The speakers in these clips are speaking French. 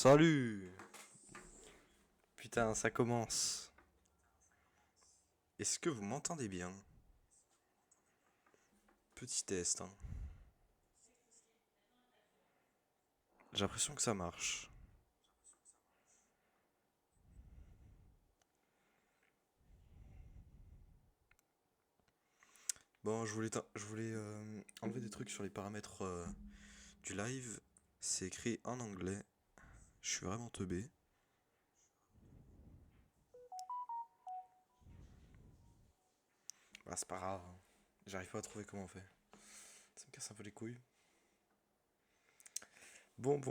Salut! Putain, ça commence. Est-ce que vous m'entendez bien? Petit test, hein. J'ai l'impression que ça marche. Bon, je voulais enlever des trucs sur les paramètres du live. C'est écrit en anglais. Je suis vraiment teubé. Bah, c'est pas grave, hein. J'arrive pas à trouver comment on fait. Ça me casse un peu les couilles. Bon.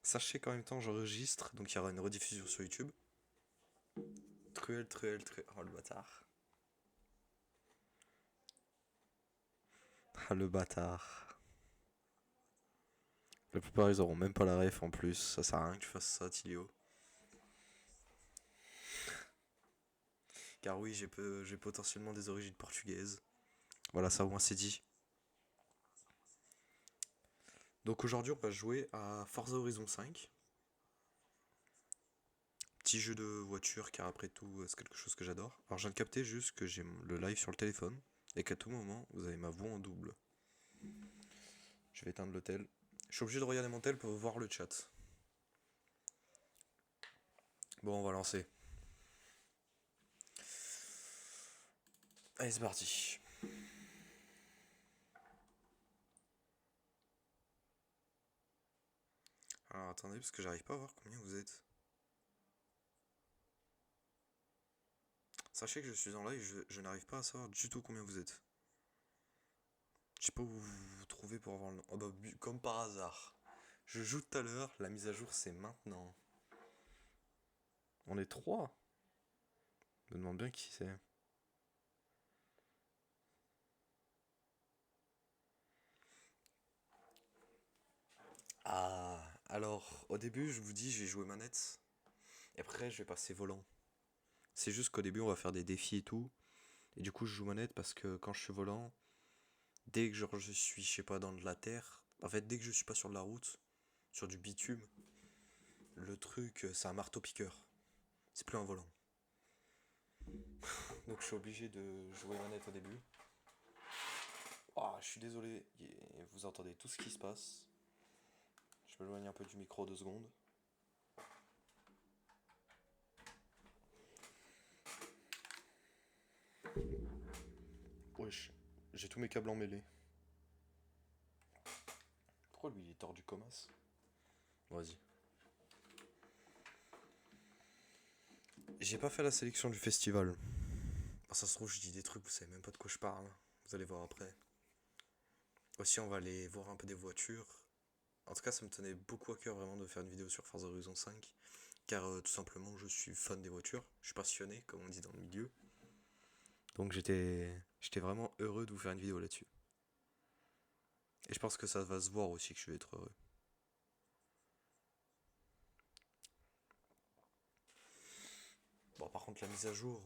Sachez qu'en même temps j'enregistre, donc il y aura une rediffusion sur YouTube. Truel. Oh le bâtard. Ah le bâtard. La plupart ils auront même pas la ref en plus. Ça sert à rien que tu fasses ça, Tilio. Car oui, j'ai potentiellement des origines portugaises. Voilà, ça au moins c'est dit. Donc aujourd'hui, on va jouer à Forza Horizon 5. Petit jeu de voiture, car après tout, c'est quelque chose que j'adore. Alors, je viens de capter juste que j'ai le live sur le téléphone et qu'à tout moment, vous avez ma voix en double. Je vais éteindre l'hôtel. Je suis obligé de regarder mon tel pour voir le chat. Bon, on va lancer. Allez, c'est parti. Alors, attendez, parce que j'arrive pas à voir combien vous êtes. Sachez que je suis en live, je n'arrive pas à savoir du tout combien vous êtes. Je sais pas où vous vous trouvez pour avoir le nom. Oh bah, comme par hasard. Je joue tout à l'heure, la mise à jour c'est maintenant. On est trois. Je me demande bien qui c'est. Ah, alors au début je vous dis je vais jouer manette. Et après je vais passer volant. C'est juste qu'au début on va faire des défis et tout. Et du coup je joue manette parce que quand je suis volant, dès que genre, je suis, je sais pas, dans de la terre, en fait dès que je suis pas sur de la route, sur du bitume, le truc c'est un marteau piqueur. C'est plus un volant. Donc je suis obligé de jouer manette au début. Ah, je suis désolé, vous entendez tout ce qui se passe. Je m'éloigne un peu du micro 2 secondes. Wesh, j'ai tous mes câbles emmêlés. Pourquoi lui il est tordu comme as? Vas-y. J'ai pas fait la sélection du festival. Ah, ça se trouve, je dis des trucs, vous savez même pas de quoi je parle. Vous allez voir après. Aussi, on va aller voir un peu des voitures. En tout cas, ça me tenait beaucoup à cœur vraiment de faire une vidéo sur Forza Horizon 5. Car tout simplement, je suis fan des voitures. Je suis passionné, comme on dit dans le milieu. Donc j'étais vraiment heureux de vous faire une vidéo là-dessus. Et je pense que ça va se voir aussi que je vais être heureux. Bon, par contre, la mise à jour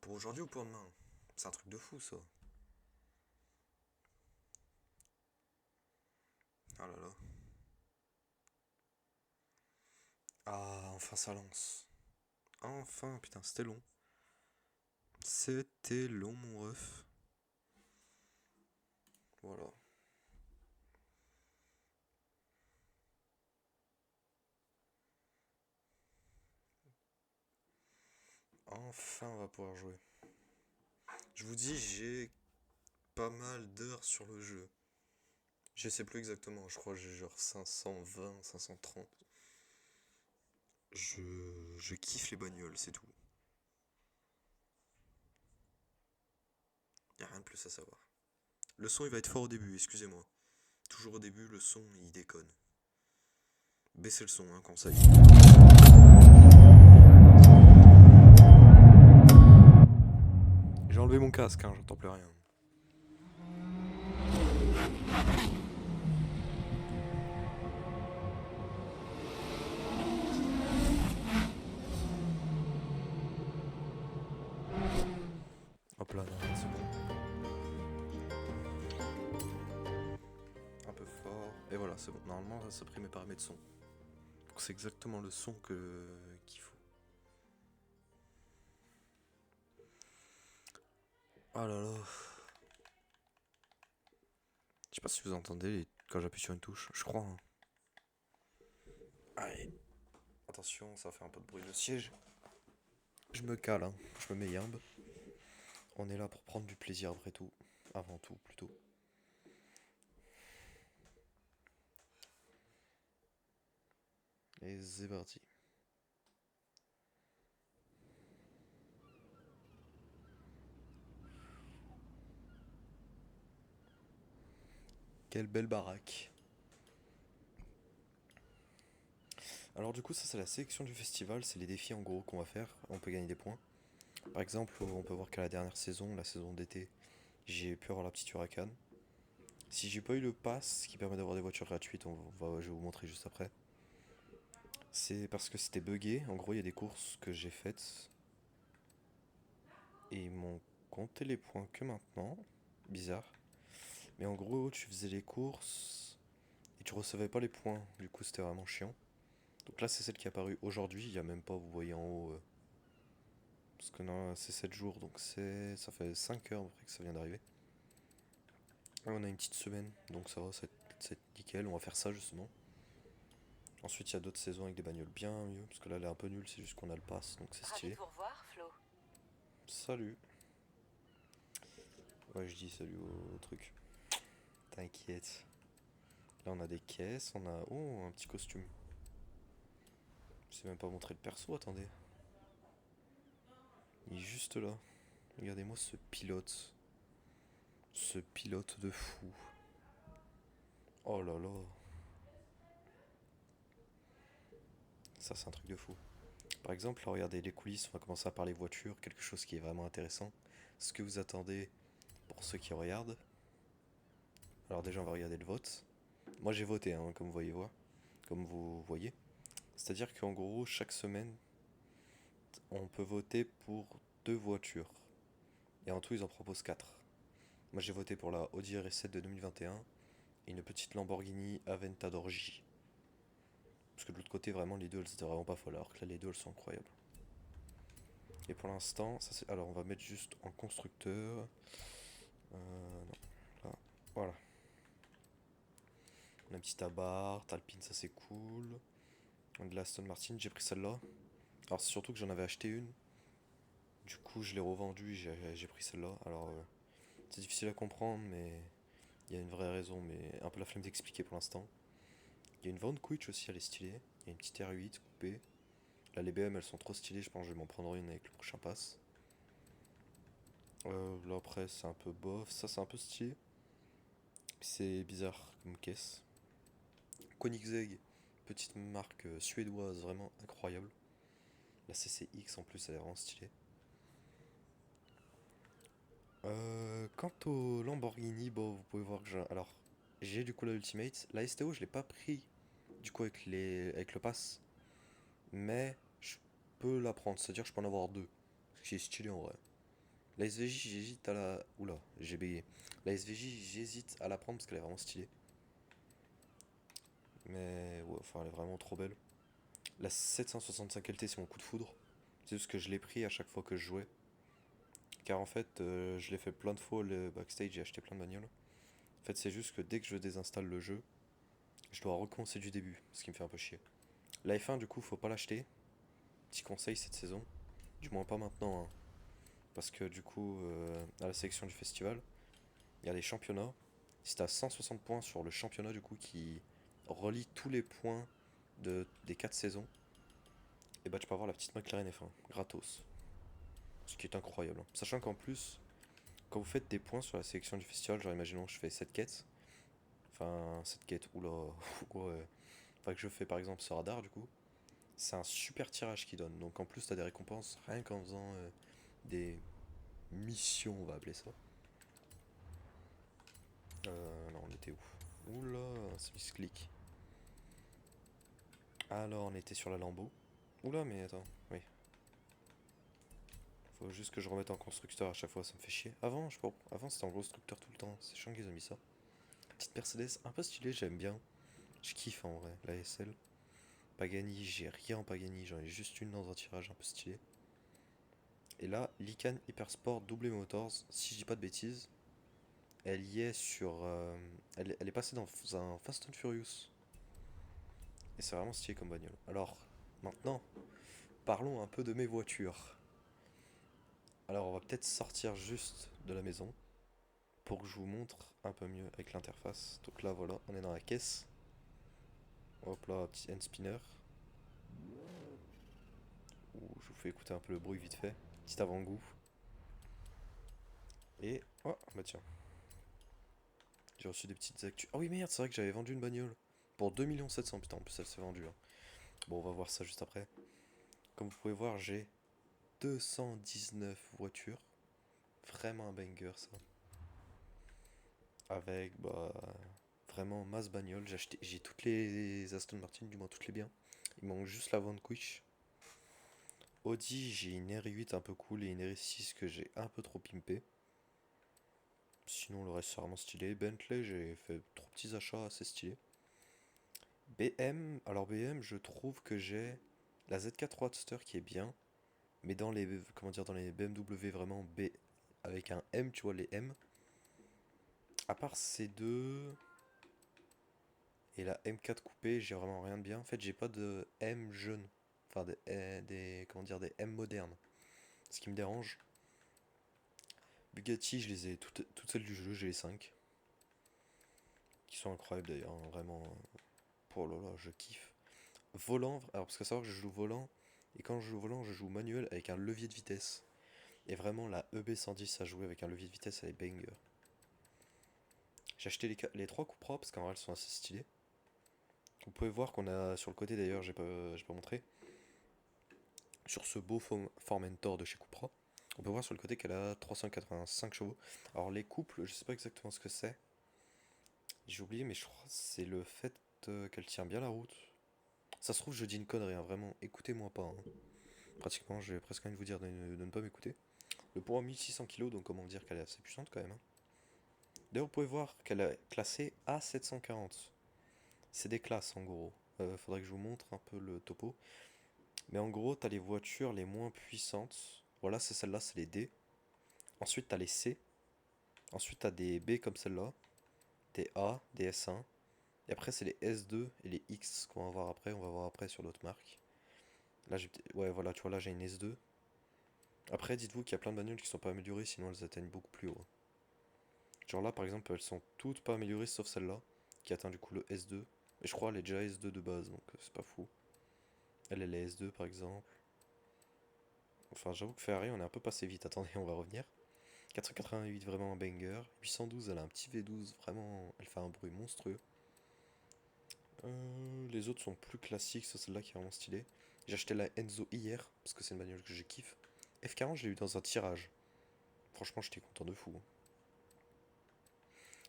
pour aujourd'hui ou pour demain, c'est un truc de fou ça. Ah là là. Ah, enfin ça lance. Enfin, putain, c'était long. C'était long, mon ref. Voilà. Enfin, on va pouvoir jouer. Je vous dis, j'ai pas mal d'heures sur le jeu. Je sais plus exactement, je crois que j'ai genre 520, 530. Je, je kiffe les bagnoles, c'est tout. Y a rien de plus à savoir. Le son il va être fort au début, excusez-moi. Toujours au début, le son il déconne. Baissez le son, hein, conseil. J'ai enlevé mon casque, hein, j'entends plus rien. Hop là, non, c'est bon. Un peu fort. Et voilà, c'est bon. Normalement, ça supprime mes paramètres de son. Donc c'est exactement le son qu'il faut. Oh là là. Je sais pas si vous entendez quand j'appuie sur une touche, je crois. Hein. Allez. Attention, ça fait un peu de bruit le siège. Je me cale, hein. Je me mets yimbe. On est là pour prendre du plaisir après tout. Avant tout, plutôt. Et c'est parti. Quelle belle baraque. Alors du coup ça c'est la sélection du festival, c'est les défis en gros qu'on va faire, on peut gagner des points. Par exemple on peut voir qu'à la dernière saison, la saison d'été, j'ai pu avoir la petite Huracan. Si j'ai pas eu le pass qui permet d'avoir des voitures gratuites, je vais vous montrer juste après. C'est parce que c'était buggé, en gros il y a des courses que j'ai faites et ils m'ont compté les points que maintenant, bizarre. Mais en gros tu faisais les courses et tu recevais pas les points, du coup c'était vraiment chiant. Donc là c'est celle qui est apparue aujourd'hui, il y a même pas, vous voyez en haut, parce que non, c'est 7 jours, donc ça fait 5 heures après que ça vient d'arriver. Et on a une petite semaine, donc ça va, c'est nickel, on va faire ça justement. Ensuite il y a d'autres saisons avec des bagnoles bien mieux, parce que là elle est un peu nulle, c'est juste qu'on a le pass, donc c'est Ravi de stylé. vous revoir, Flo. Salut. Ouais je dis salut au truc. T'inquiète. Là on a des caisses, on a... Oh un petit costume. Je sais même pas montrer le perso, attendez. Il est juste là. Regardez-moi ce pilote. Ce pilote de fou. Oh là là. Ça, c'est un truc de fou. Par exemple, là, regardez les coulisses, on va commencer à parler voiture, quelque chose qui est vraiment intéressant. Ce que vous attendez pour ceux qui regardent. Alors déjà, on va regarder le vote. Moi, j'ai voté, hein, comme vous voyez. C'est-à-dire qu'en gros, chaque semaine, on peut voter pour deux voitures. Et en tout, ils en proposent quatre. Moi, j'ai voté pour la Audi RS7 de 2021 et une petite Lamborghini Aventador J. Parce que de l'autre côté, vraiment, les deux, elles étaient vraiment pas folles, alors que là, les deux, elles sont incroyables. Et pour l'instant, ça c'est. Alors, on va mettre juste en constructeur. Non, là. Voilà. On a un petit Abarth, Alpine, ça c'est cool. On a de la Aston Martin, j'ai pris celle-là. Alors, c'est surtout que j'en avais acheté une. Du coup, je l'ai revendue et j'ai pris celle-là. Alors, c'est difficile à comprendre, mais il y a une vraie raison, mais un peu la flemme d'expliquer pour l'instant. Il y a une Van Quick aussi, elle est stylée. Il y a une petite R8 coupée. Là, les BM, elles sont trop stylées, je pense que je vais m'en prendre une avec le prochain pass. Là, après, c'est un peu bof. Ça, c'est un peu stylé. C'est bizarre comme caisse. Koenigsegg, petite marque suédoise vraiment incroyable. La CCX en plus, elle est vraiment stylée. Quant au Lamborghini, bon, vous pouvez voir que j'ai du coup la Ultimate. La STO, je l'ai pas pris du coup avec le pass. Mais je peux la prendre, c'est-à-dire que je peux en avoir deux. Ce qui est stylé en vrai. La SVJ, j'hésite à la. Oula, j'ai bégayé. La SVJ, j'hésite à la prendre parce qu'elle est vraiment stylée. Mais ouais, enfin, elle est vraiment trop belle. La 765 LT, c'est mon coup de foudre. C'est juste que je l'ai pris à chaque fois que je jouais. Car en fait, je l'ai fait plein de fois le backstage, j'ai acheté plein de bagnoles. En fait, c'est juste que dès que je désinstalle le jeu, je dois recommencer du début, ce qui me fait un peu chier. La F1, du coup, faut pas l'acheter. Petit conseil cette saison. Du moins pas maintenant, hein. Parce que du coup, à la sélection du festival, il y a les championnats. Si t'as 160 points sur le championnat, du coup, qui relie tous les points des 4 saisons, et bah tu peux avoir la petite McLaren F1, gratos. Ce qui est incroyable, hein. Sachant qu'en plus, quand vous faites des points sur la sélection du festival, genre imaginons je fais 7 quêtes, enfin 7 quêtes, oula, ouais. Enfin que je fais par exemple ce radar du coup, c'est un super tirage qui donne. Donc en plus t'as des récompenses rien qu'en faisant des missions, on va appeler ça. Non, on était où? Oula, ça se clique. Alors on était sur la Lambeau. Oula, mais attends, oui. Faut juste que je remette en constructeur à chaque fois, ça me fait chier. Avant c'était en constructeur tout le temps, c'est chiant qu'ils ont mis ça. Petite Mercedes un peu stylée, j'aime bien. Je kiffe en vrai, la SL. Pagani, j'ai rien en Pagani, j'en ai juste une dans un tirage un peu stylé. Et là, Lycan Hypersport Double Motors, si je dis pas de bêtises, elle y est sur. Elle est passée dans un Fast and Furious. Et c'est vraiment stylé comme bagnole. Alors, maintenant, parlons un peu de mes voitures. Alors, on va peut-être sortir juste de la maison pour que je vous montre un peu mieux avec l'interface. Donc là, voilà, on est dans la caisse. Hop là, petit hand spinner. Où je vous fais écouter un peu le bruit vite fait. Petit avant-goût. Et. Oh, bah tiens. J'ai reçu des petites actus. Ah oui, merde, c'est vrai que j'avais vendu une bagnole. Pour 2 700 000. Putain, en plus, elle s'est vendue, hein. Bon, on va voir ça juste après. Comme vous pouvez voir, j'ai 219 voitures. Vraiment un banger, ça. Avec, bah. Vraiment masse bagnole. J'ai toutes les Aston Martin, du moins toutes les biens. Il manque juste la Vanquish. Audi, j'ai une R8 un peu cool et une R6 que j'ai un peu trop pimpé. Sinon, le reste, c'est vraiment stylé. Bentley, j'ai fait 3 petits achats assez stylés. BM, alors BM, je trouve que j'ai la Z4 Roadster qui est bien, mais dans les, comment dire, dans les BMW vraiment B avec un M, tu vois, les M. À part ces deux et la M4 coupée, j'ai vraiment rien de bien. En fait, j'ai pas de M jeune, enfin comment dire, des M modernes. Ce qui me dérange. Bugatti, je les ai toutes celles du jeu, j'ai les 5. Qui sont incroyables d'ailleurs, hein, vraiment. Oh là là, je kiffe. Volant, alors parce que savoir que je joue volant, et quand je joue volant, je joue manuel avec un levier de vitesse. Et vraiment, la EB110 à jouer avec un levier de vitesse, elle est banger. J'ai acheté les 3 Cupra parce qu'en vrai, elles sont assez stylées. Vous pouvez voir qu'on a sur le côté d'ailleurs, j'ai pas montré. Sur ce beau Formentor de chez Cupra, on peut voir sur le côté qu'elle a 385 chevaux. Alors, les couples, je sais pas exactement ce que c'est. J'ai oublié, mais je crois que c'est le fait qu'elle tient bien la route. Ça se trouve, je dis une connerie, hein, vraiment, écoutez-moi pas, hein. Pratiquement, j'ai presque envie de vous dire de ne pas m'écouter. Le poids 1600 kg, donc comment dire qu'elle est assez puissante quand même, hein. D'ailleurs, vous pouvez voir qu'elle est classée A740. C'est des classes en gros. Faudrait que je vous montre un peu le topo. Mais en gros, t'as les voitures les moins puissantes. Voilà, c'est celle-là, c'est les D. Ensuite, t'as les C. Ensuite, t'as des B comme celle-là. Des A, des S1. Et après, c'est les S2 et les X qu'on va voir après. On va voir après sur d'autres marques. Là, ouais, voilà, tu vois, là, j'ai une S2. Après, dites-vous qu'il y a plein de bagnoles qui sont pas améliorées, sinon elles atteignent beaucoup plus haut. Genre là, par exemple, elles sont toutes pas améliorées sauf celle-là, qui atteint du coup le S2. Et je crois qu'elle est déjà S2 de base, donc c'est pas fou. Elle est S2 par exemple. Enfin, j'avoue que Ferrari, on est un peu passé vite. Attendez, on va revenir. 488, vraiment un banger. 812, elle a un petit V12, vraiment, elle fait un bruit monstrueux. Les autres sont plus classiques, c'est celle-là qui est vraiment stylée. J'ai acheté la Enzo hier, parce que c'est une bagnole que je kiffe. F40, je l'ai eu dans un tirage. Franchement, j'étais content de fou, hein.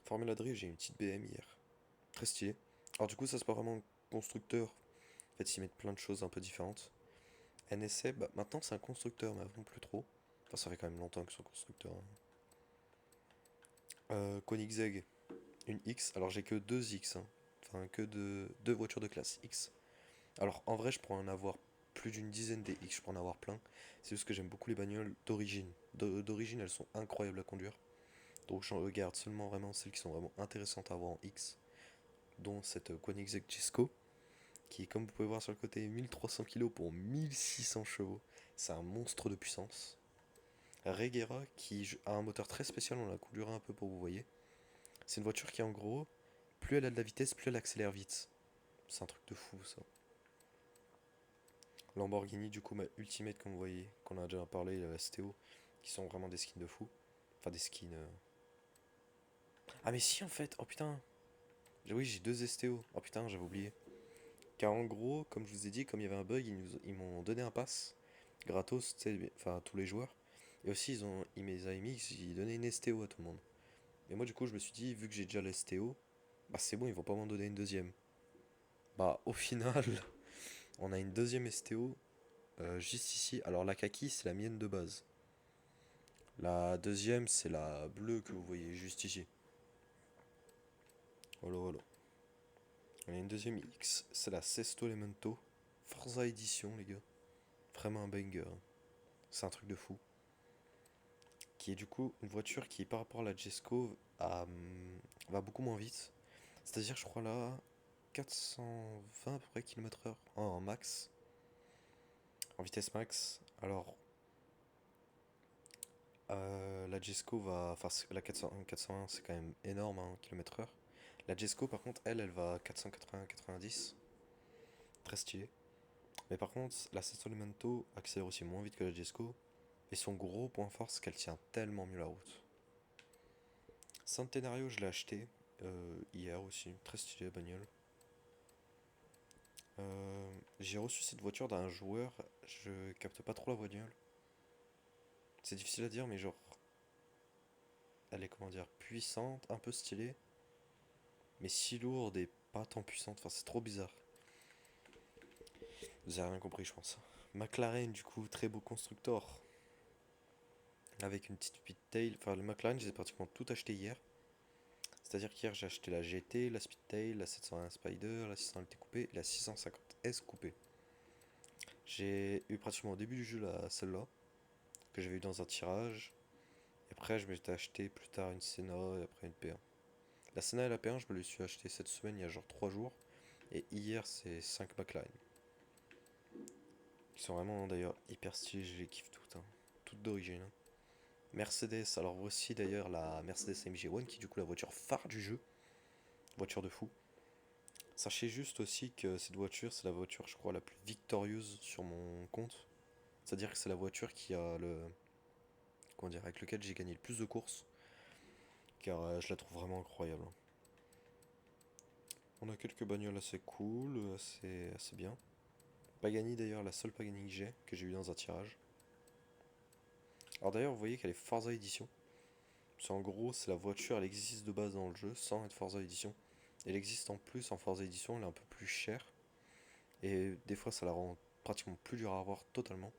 Formula Drift, j'ai eu une petite BM hier. Très stylé. Alors du coup, ça c'est pas vraiment constructeur. En fait, ils mettent plein de choses un peu différentes. NSA, bah maintenant c'est un constructeur, mais avant plus trop. Enfin, ça fait quand même longtemps que c'est un constructeur, hein. Koenigsegg, une X. Alors j'ai que deux X, hein. Enfin, que deux voitures de classe X. Alors en vrai, je pourrais en avoir plus d'une dizaine des X, je pourrais en avoir plein. C'est juste que j'aime beaucoup les bagnoles d'origine. D'origine, elles sont incroyables à conduire. Donc j'en regarde seulement vraiment celles qui sont vraiment intéressantes à avoir en X. Dont cette Koenigsegg Gisco, qui, comme vous pouvez voir sur le côté, 1300 kg pour 1600 chevaux. C'est un monstre de puissance. Regera, qui a un moteur très spécial, on la coulera un peu pour vous voyez. C'est une voiture qui, en gros, plus elle a de la vitesse, plus elle accélère vite. C'est un truc de fou, ça. Lamborghini, du coup, ma Ultimate, comme vous voyez, qu'on a déjà parlé, la STO, qui sont vraiment des skins de fou. Enfin, des skins. Ah, mais si, en fait, oh putain. Oui, j'ai deux STO. Oh putain, j'avais oublié. Car en gros, comme je vous ai dit, comme il y avait un bug, ils m'ont donné un pass gratos, tu sais, enfin à tous les joueurs. Et aussi, ils mes amis, ils donnaient une STO à tout le monde. Et moi, du coup, je me suis dit, vu que j'ai déjà la STO, bah c'est bon, ils vont pas m'en donner une deuxième. Bah, au final, on a une deuxième STO juste ici. Alors, la kaki, c'est la mienne de base. La deuxième, c'est la bleue que vous voyez juste ici. Voilà, voilà. On a une deuxième X, c'est la Sesto Elemento. Forza Edition, les gars. Vraiment un banger. C'est un truc de fou. Qui est du coup une voiture qui, par rapport à la Jesco, va beaucoup moins vite. C'est-à-dire, je crois là, 420 à peu près km/h en max, en vitesse max. Alors, la Jesco va. Enfin, la 401, c'est quand même énorme, hein, km/h. La Jesco, par contre, elle va 480-90. Très stylé. Mais par contre, la Sassolemento accélère aussi moins vite que la Jesco. Et son gros point fort, c'est qu'elle tient tellement mieux la route. Centenario, je l'ai acheté hier aussi. Très stylé, bagnole. J'ai reçu cette voiture d'un joueur. Je capte pas trop la bagnole. C'est difficile à dire, mais genre. Elle est, comment dire, puissante, un peu stylée. Mais si lourde et pas tant puissante. Enfin, c'est trop bizarre. Vous avez rien compris, je pense. McLaren, du coup, très beau constructeur. Avec une petite Speedtail. Enfin, le McLaren, j'ai pratiquement tout acheté hier. C'est-à-dire qu'hier, j'ai acheté la GT, la Speedtail, la 701 Spider, la 600 LT coupée et la 650S coupée. J'ai eu pratiquement au début du jeu celle-là, que j'avais eu dans un tirage. Et après, je m'étais acheté plus tard une Senna et après une P1. La Senna et la P1, je me les suis acheté cette semaine, il y a genre 3 jours. Et hier, c'est 5 McLaren. Qui sont vraiment d'ailleurs hyper stylés, je les kiffe toutes. Hein. Toutes d'origine. Hein. Mercedes, alors voici d'ailleurs la Mercedes AMG One qui est du coup la voiture phare du jeu. Voiture de fou. Sachez juste aussi que cette voiture, c'est la voiture, je crois, la plus victorieuse sur mon compte. C'est-à-dire que c'est la voiture qui a le. Comment dire, avec lequel j'ai gagné le plus de courses. Car je la trouve vraiment incroyable. Hein. On a quelques bagnoles assez cool, assez bien. Pagani d'ailleurs, la seule Pagani que j'ai eu dans un tirage. Alors d'ailleurs, vous voyez qu'elle est Forza Edition. C'est en gros, c'est la voiture, elle existe de base dans le jeu sans être Forza Edition. Elle existe en plus en Forza Edition, elle est un peu plus chère. Et des fois, ça la rend pratiquement plus dure à avoir totalement.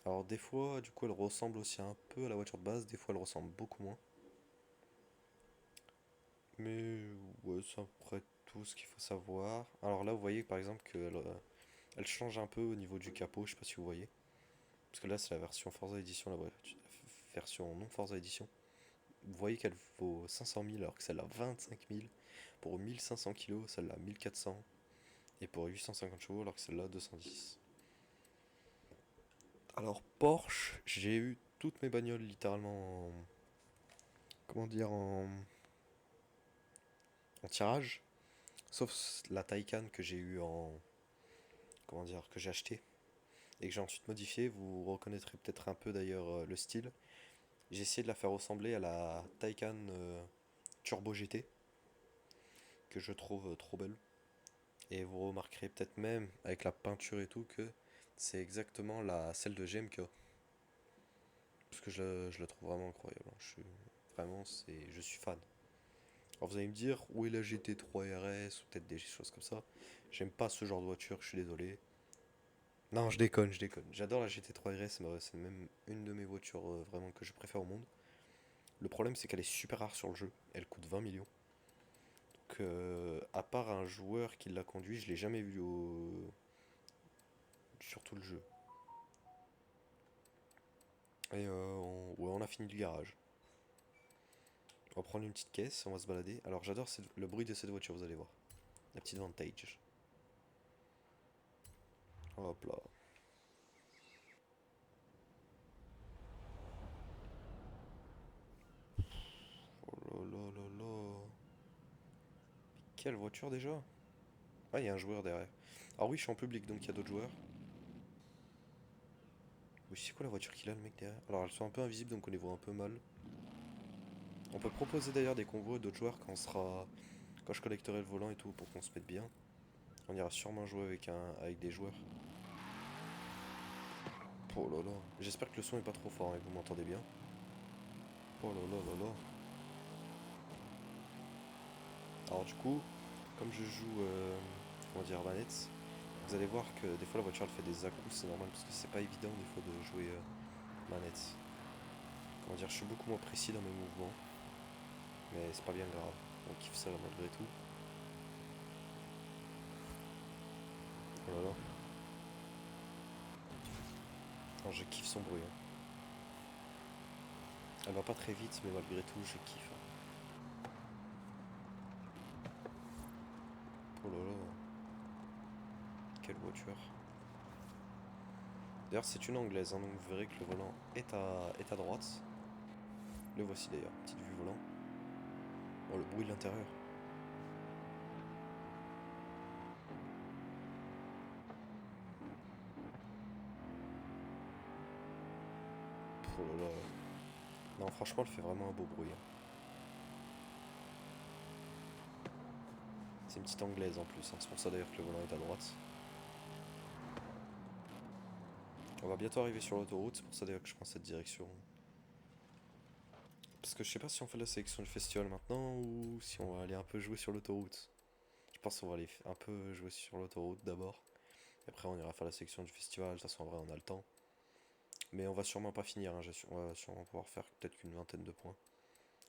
Alors des fois, du coup, elle ressemble aussi un peu à la voiture de base, des fois, elle ressemble beaucoup moins. Mais ouais, c'est à peu près tout ce qu'il faut savoir. Alors là, vous voyez par exemple qu'elle elle change un peu au niveau du capot, je sais pas si vous voyez. Parce que là, c'est la version Forza Edition, la version non Forza Edition. Vous voyez qu'elle vaut 500 000 alors que celle-là 25 000. Pour 1500 kg, celle-là 1400. Et pour 850 chevaux alors que celle-là 210. Alors Porsche, j'ai eu toutes mes bagnoles littéralement comment dire en tirage. Sauf la Taycan que j'ai eu en. Comment dire, que j'ai acheté et que j'ai ensuite modifié. Vous reconnaîtrez peut-être un peu d'ailleurs le style. J'ai essayé de la faire ressembler à la Taycan Turbo GT, que je trouve trop belle. Et vous remarquerez peut-être même, avec la peinture et tout, que c'est exactement celle de GMK. Parce que je la trouve vraiment incroyable. Hein. Je suis fan. Alors vous allez me dire, où est la GT3 RS ou peut-être des choses comme ça. J'aime pas ce genre de voiture, je suis désolé. Non, je déconne, je déconne. J'adore la GT3 RS, c'est même une de mes voitures vraiment que je préfère au monde. Le problème, c'est qu'elle est super rare sur le jeu. Elle coûte 20 millions. Donc, à part un joueur qui l'a conduit, je l'ai jamais vu sur tout le jeu. Et ouais, on a fini le garage. On va prendre une petite caisse, on va se balader. Alors, j'adore le bruit de cette voiture, vous allez voir. La petite Vantage. Hop là. Oh là là là là. Quelle voiture déjà? Ah, il y a un joueur derrière. Alors oui, je suis en public, donc il y a d'autres joueurs. Oui, c'est quoi la voiture qu'il a, le mec derrière? Alors, elles sont un peu invisibles, donc on les voit un peu mal. On peut proposer d'ailleurs des convois d'autres joueurs quand je collecterai le volant et tout, pour qu'on se mette bien. On ira sûrement jouer avec des joueurs. Oh là là. J'espère que le son est pas trop fort et que vous m'entendez bien. Oh là là là là. Alors du coup, comme je joue, comment dire, manette, vous allez voir que des fois la voiture elle fait des à-coups, c'est normal parce que c'est pas évident des fois de jouer manette. Comment dire, je suis beaucoup moins précis dans mes mouvements, mais c'est pas bien grave. On kiffe ça malgré tout. Oh là là. je kiffe son bruit. Hein. Elle va pas très vite, mais malgré tout, je kiffe. Oh là là. Quelle voiture. D'ailleurs, c'est une anglaise, hein, donc vous verrez que le volant est à droite. Le voici d'ailleurs, petite vue volant. Oh, le bruit de l'intérieur. Oh là là. Non, franchement, elle fait vraiment un beau bruit. Hein. C'est une petite anglaise en plus, hein. C'est pour ça d'ailleurs que le volant est à droite. On va bientôt arriver sur l'autoroute, c'est pour ça d'ailleurs que je prends cette direction. Parce que je sais pas si on fait la sélection du festival maintenant ou si on va aller un peu jouer sur l'autoroute. Je pense qu'on va aller un peu jouer sur l'autoroute d'abord. Et après on ira faire la sélection du festival, de toute façon en vrai on a le temps. Mais on va sûrement pas finir, hein. On va sûrement pouvoir faire peut-être qu'une vingtaine de points.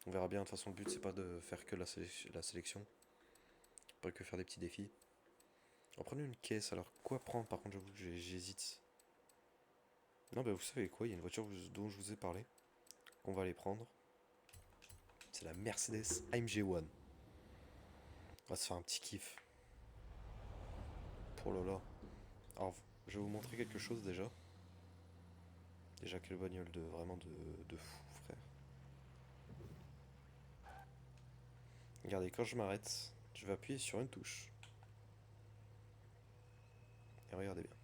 On verra bien, de toute façon le but c'est pas de faire que la sélection. Pas que faire des petits défis. On va prendre une caisse, alors quoi prendre par contre j'avoue que j'hésite. Non bah vous savez quoi, il y a une voiture dont je vous ai parlé. Qu'on va aller prendre. C'est la Mercedes AMG One. On va se faire un petit kiff. Oh là là. Alors, je vais vous montrer quelque chose déjà. Déjà, quelle bagnole de vraiment de fou, frère. Regardez, quand je m'arrête, je vais appuyer sur une touche. Et regardez bien.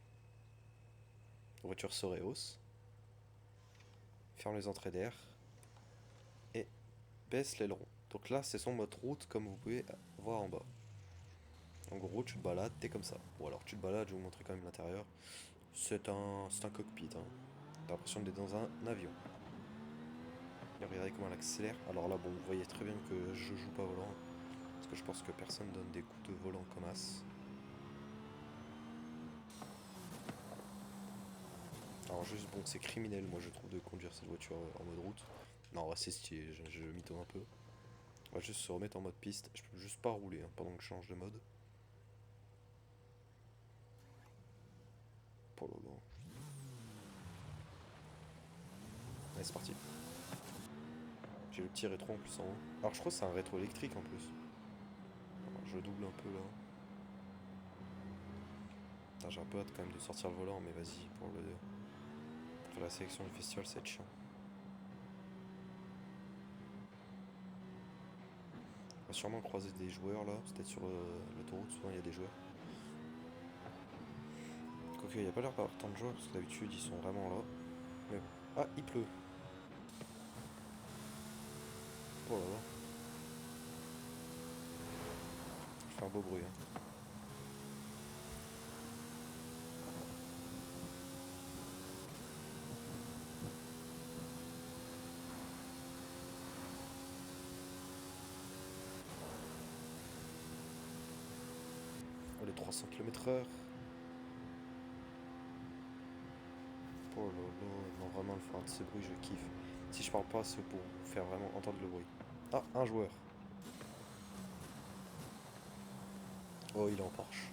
La voiture se rehausse. Ferme les entrées d'air. Et baisse l'aileron. Donc là, c'est son mode route, comme vous pouvez voir en bas. En gros, tu te balades, t'es comme ça. Ou alors tu te balades, je vais vous montrer quand même l'intérieur. C'est un cockpit. Hein. T'as l'impression d'être dans un avion. Et regardez comment elle accélère. Alors là, bon, vous voyez très bien que je joue pas au volant. Parce que je pense que personne donne des coups de volant comme as. Alors juste, bon, c'est criminel, moi je trouve, de conduire cette voiture en mode route. Non, ouais, c'est stylé, je mytho un peu. On va juste se remettre en mode piste. Je peux juste pas rouler hein, pendant que je change de mode. Pour le moment. Allez, c'est parti. J'ai le petit rétro en plus en haut. Alors je crois que c'est un rétro électrique en plus. Alors, je double un peu là. Putain, j'ai un peu hâte quand même de sortir le volant, mais vas-y, pour la sélection du festival, c'est chiant. On va sûrement croiser des joueurs là, c'est peut-être sur l'autoroute, souvent il y a des joueurs. Quoique, il n'y a pas l'air d'avoir tant de joueurs, parce que d'habitude ils sont vraiment là. Mais bon. Ah, il pleut. Oh là là. Je fais un beau bruit. Hein. Oh, les 300 km/h. Oh là là, non vraiment le faire de ce bruit, je kiffe. Si je parle pas, c'est pour vous faire vraiment entendre le bruit. Ah, un joueur. Oh, il est en Porsche.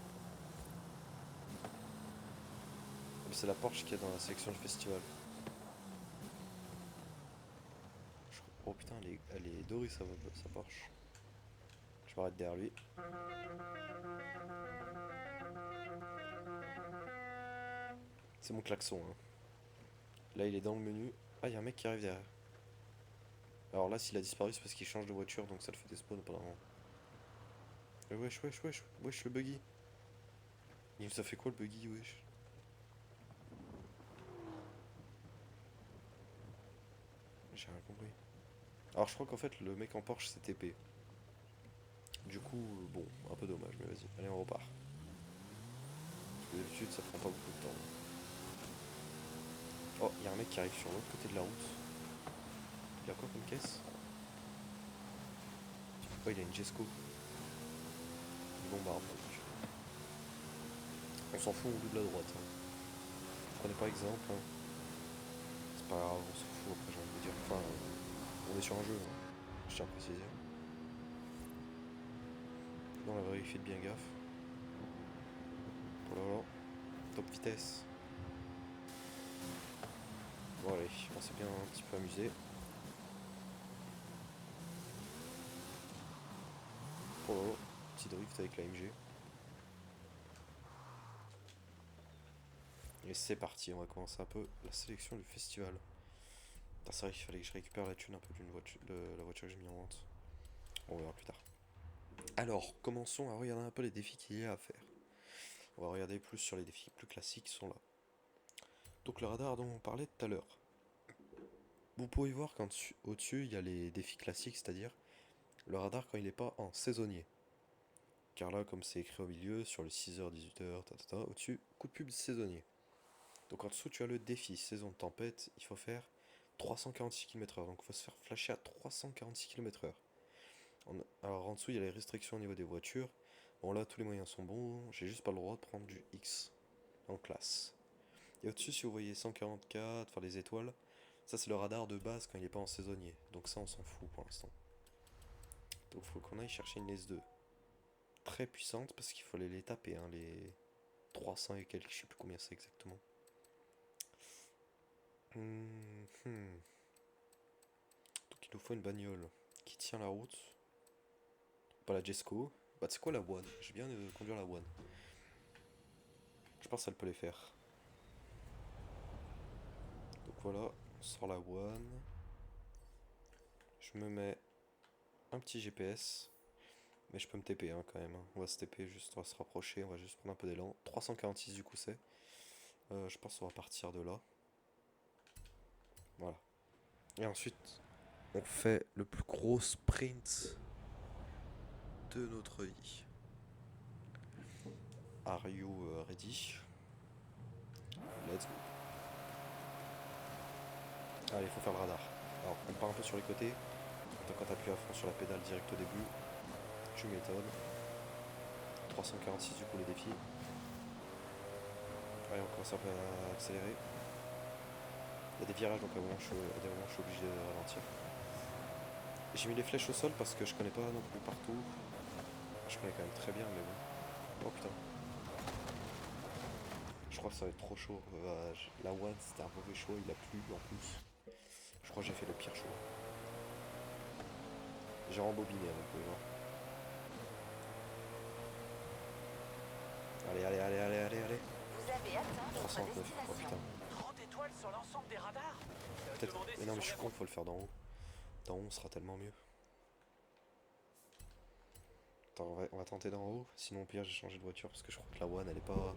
C'est la Porsche qu'il y a dans la sélection du festival. Oh putain, elle est dorée sa Porsche. Je vais arrêter derrière lui. C'est mon klaxon. Hein. Là, il est dans le menu. Ah, il y a un mec qui arrive derrière. Alors là, s'il a disparu, c'est parce qu'il change de voiture, donc ça le fait des spawns pendant. Wesh, wesh, wesh, wesh, le buggy. Ça fait quoi le buggy, wesh? J'ai rien compris. Alors je crois qu'en fait, le mec en Porsche c'est TP. Du coup, bon, un peu dommage, mais vas-y. Allez, on repart. Parce que d'habitude, ça prend pas beaucoup de temps. Oh, il y a un mec qui arrive sur l'autre côté de la route. Il a quoi comme caisse? Oh, il a une Jesco. Il bombarde. On s'en fout, on double à droite. Hein. Prenez pas exemple. Hein. C'est pas grave, on s'en fout après, j'ai envie de dire. Enfin, on est sur un jeu, hein. Je tiens à préciser. Non, la vraie, faites bien gaffe. Oh là là, top vitesse. Bon allez, on s'est bien un petit peu amusé. Oh, petit drift avec la MG. Et c'est parti, on va commencer un peu la sélection du festival. C'est vrai qu'il fallait que je récupère la thune un peu d'une voiture, de la voiture que j'ai mis en vente. On verra plus tard. Alors, commençons à regarder un peu les défis qu'il y a à faire. On va regarder plus sur les défis plus classiques qui sont là. Donc le radar dont on parlait tout à l'heure. Vous pouvez voir qu'au-dessus, il y a les défis classiques, c'est-à-dire le radar quand il n'est pas en saisonnier. Car là, comme c'est écrit au milieu, sur le 6h, 18h, au-dessus, coup de pub saisonnier. Donc en dessous, tu as le défi saison de tempête, il faut faire 346 km/h. Donc il faut se faire flasher à 346 km/h. Alors en dessous, il y a les restrictions au niveau des voitures. Bon là, tous les moyens sont bons, j'ai juste pas le droit de prendre du X en classe. Et au-dessus, si vous voyez 144, enfin les étoiles, ça c'est le radar de base quand il n'est pas en saisonnier. Donc ça, on s'en fout pour l'instant. Donc il faut qu'on aille chercher une S2 très puissante parce qu'il faut aller les taper, hein, les 300 et quelques, je sais plus combien c'est exactement. Donc il nous faut une bagnole qui tient la route. Pas la Jesco. Bah c'est quoi la One? J'ai bien conduire la One. Je pense qu'elle peut les faire. Donc voilà, on sort la One. Je me mets un petit GPS. Mais je peux me TP hein, quand même. Hein. On va se TP, juste, on va se rapprocher, on va juste prendre un peu d'élan. 346 du coup c'est. Je pense qu'on va partir de là. Voilà. Et ensuite, on fait le plus gros sprint de notre vie. Are you ready? Let's go. Allez, il faut faire le radar. Alors, on part un peu sur les côtés. Quand t'appuies à fond sur la pédale direct au début, tu m'étonnes. 346 du coup les défis. Allez, on commence un peu à accélérer. Il y a des virages donc à des moments je suis obligé de ralentir. J'ai mis les flèches au sol parce que je connais pas non plus partout. Je connais quand même très bien mais bon. Oh putain. Je crois que ça va être trop chaud. La One c'était un mauvais chaud, il a plu en plus. Je crois que j'ai fait le pire chaud. J'ai rembobiné, vous pouvez voir. Allez, allez, allez, allez, allez, allez. Vous avez atteint 309, oh putain. 30 étoiles sur l'ensemble des radars. Peut-être. Mais non, mais je suis con, faut le faire d'en haut. D'en haut, sera tellement mieux. Attends, on va tenter d'en haut. Sinon, au pire, j'ai changé de voiture parce que je crois que la One, elle est pas.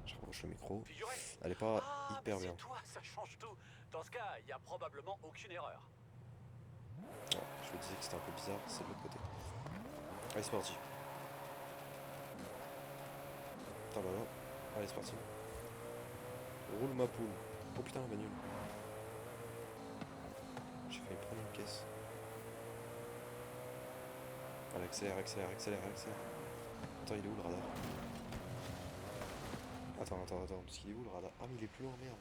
Je rapproche le micro. Elle est pas hyper bien. Toi, ça change tout. Dans ce cas, il n'y a probablement aucune erreur. Ouais, je me disais que c'était un peu bizarre, c'est de l'autre côté. Allez, c'est parti. Attends, là, là. Allez, c'est parti. Roule ma poule. Oh putain, la bagnole. J'ai failli prendre une caisse. Allez, accélère, accélère, accélère, accélère. Attends, il est où le radar? Attends, parce qu'il est où le radar? Ah, mais il est plus loin, merde.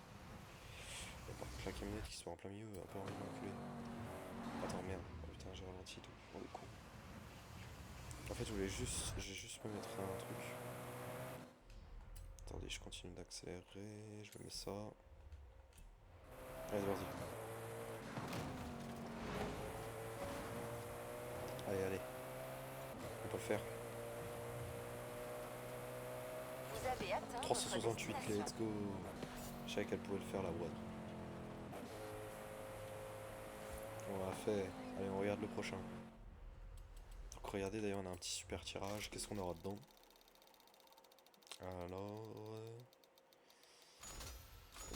Il y a par contre la camionnette qui soit en plein milieu, un peu enculé. Attends, merde. Oh, putain, j'ai ralenti et tout. Oh, le con. En fait, je voulais juste me mettre un truc. Attendez, je continue d'accélérer. Je me mets ça. Allez, vas-y. Allez, allez. On peut le faire. Vous avez atteint 368, let's go. Je savais qu'elle pouvait le faire la One. On l'a fait. Allez, on regarde le prochain. Donc regardez d'ailleurs, on a un petit super tirage. Qu'est-ce qu'on aura dedans? Alors...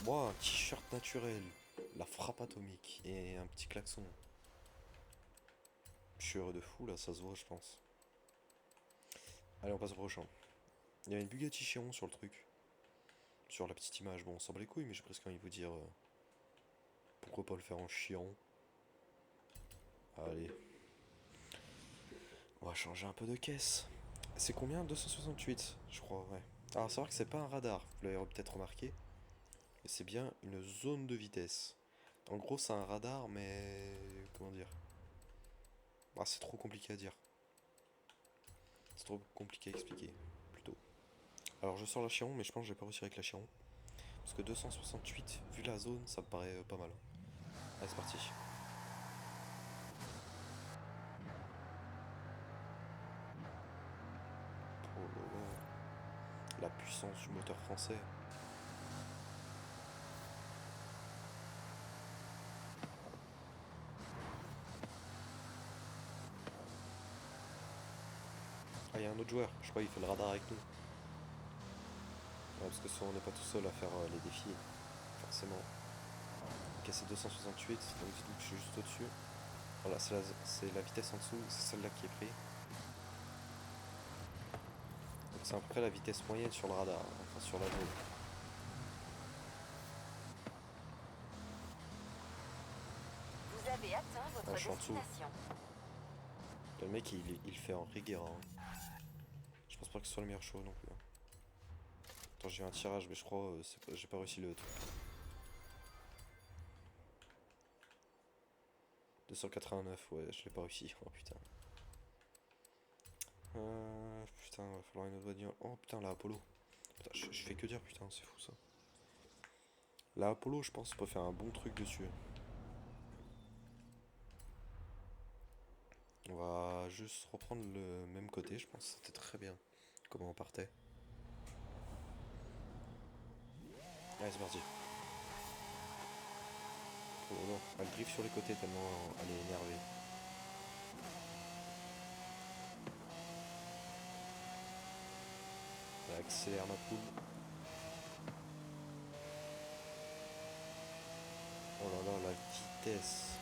Wow, un t-shirt naturel. La frappe atomique. Et un petit klaxon. Je suis heureux de fou là, ça se voit je pense. Allez, on passe au prochain. Il y a une Bugatti Chiron sur le truc. Sur la petite image. Bon, on s'en bat les couilles, mais j'ai presque envie de vous dire... pourquoi pas le faire en Chiron? Allez. On va changer un peu de caisse. C'est combien? 268, je crois, ouais. Alors, c'est vrai que c'est pas un radar, vous l'avez peut-être remarqué. Mais c'est bien une zone de vitesse. En gros, c'est un radar, mais... Comment dire? Ah, c'est trop compliqué à dire. C'est trop compliqué à expliquer, plutôt. Alors, je sors la Chiron, mais je pense que je vais pas réussir avec la Chiron. Parce que 268, vu la zone, ça me paraît pas mal. Allez, c'est parti. Oh là là. La puissance du moteur français. Ah, il y a un autre joueur. Je crois qu'il fait le radar avec nous. Ouais, parce que soit on n'est pas tout seul à faire les défis. Forcément. Ok, c'est 268, donc dites-vous que je suis juste au-dessus. Voilà, c'est la vitesse en dessous, c'est celle-là qui est prise. Donc c'est à peu près la vitesse moyenne sur le radar, enfin sur la zone. Vous avez atteint votre Ah, je suis en dessous. destination. Le mec il fait en rigueur. Je pense pas que ce soit le meilleur choix non plus. Attends, j'ai eu un tirage, mais je crois j'ai pas réussi le truc. 289, ouais, je l'ai pas réussi. Oh putain. Putain, va falloir une autre bagnole. Oh putain, la Apollo. Putain, je fais que dire, putain, c'est fou ça. La Apollo, je pense, peut faire un bon truc dessus. On va juste reprendre le même côté, je pense. C'était très bien. Comment on partait. Allez, c'est parti. Oh non, elle drift sur les côtés tellement elle est énervée. Elle accélère ma poule. Oh là là, la vitesse.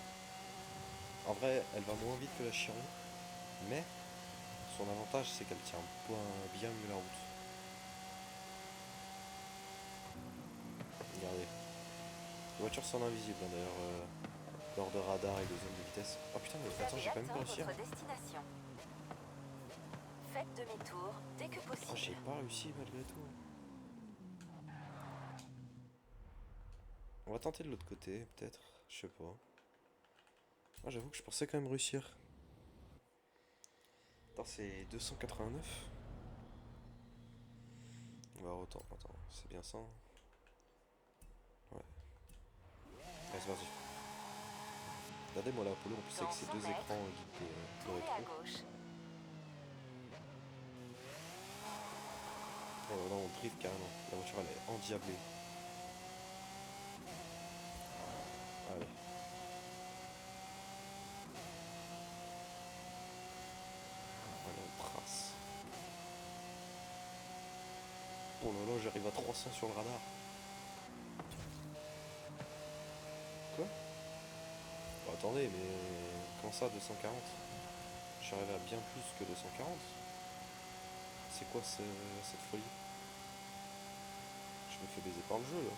En vrai, elle va moins vite que la Chiron, mais son avantage c'est qu'elle tient bien mieux la route. Regardez. Les voitures sont invisibles d'ailleurs lors de radar et de zone de vitesse. Oh putain, mais Vous attends, avez j'ai quand même pas atteint réussi. votre destination. Faites demi-tour dès que Oh, j'ai possible. pas réussi malgré tout. On va tenter de l'autre côté, peut-être. Je sais pas. Ah, j'avoue que je pensais quand même réussir. Attends, c'est 289. On va autant. Attends, c'est bien ça. Ouais. Allez, c'est parti. Regardez-moi l'Apollo, en plus Dans avec ces 100 deux mètres, écrans guidés de tournez à rétro. gauche. Oh là là, on drift carrément. La voiture elle est endiablée. Allez. Allez, on trace. Oh là là, j'arrive à 300 sur le radar. Quoi? Bah, attendez, mais comment ça 240? Je suis arrivé à bien plus que 240. C'est quoi cette folie? Je me fais baiser par le jeu là.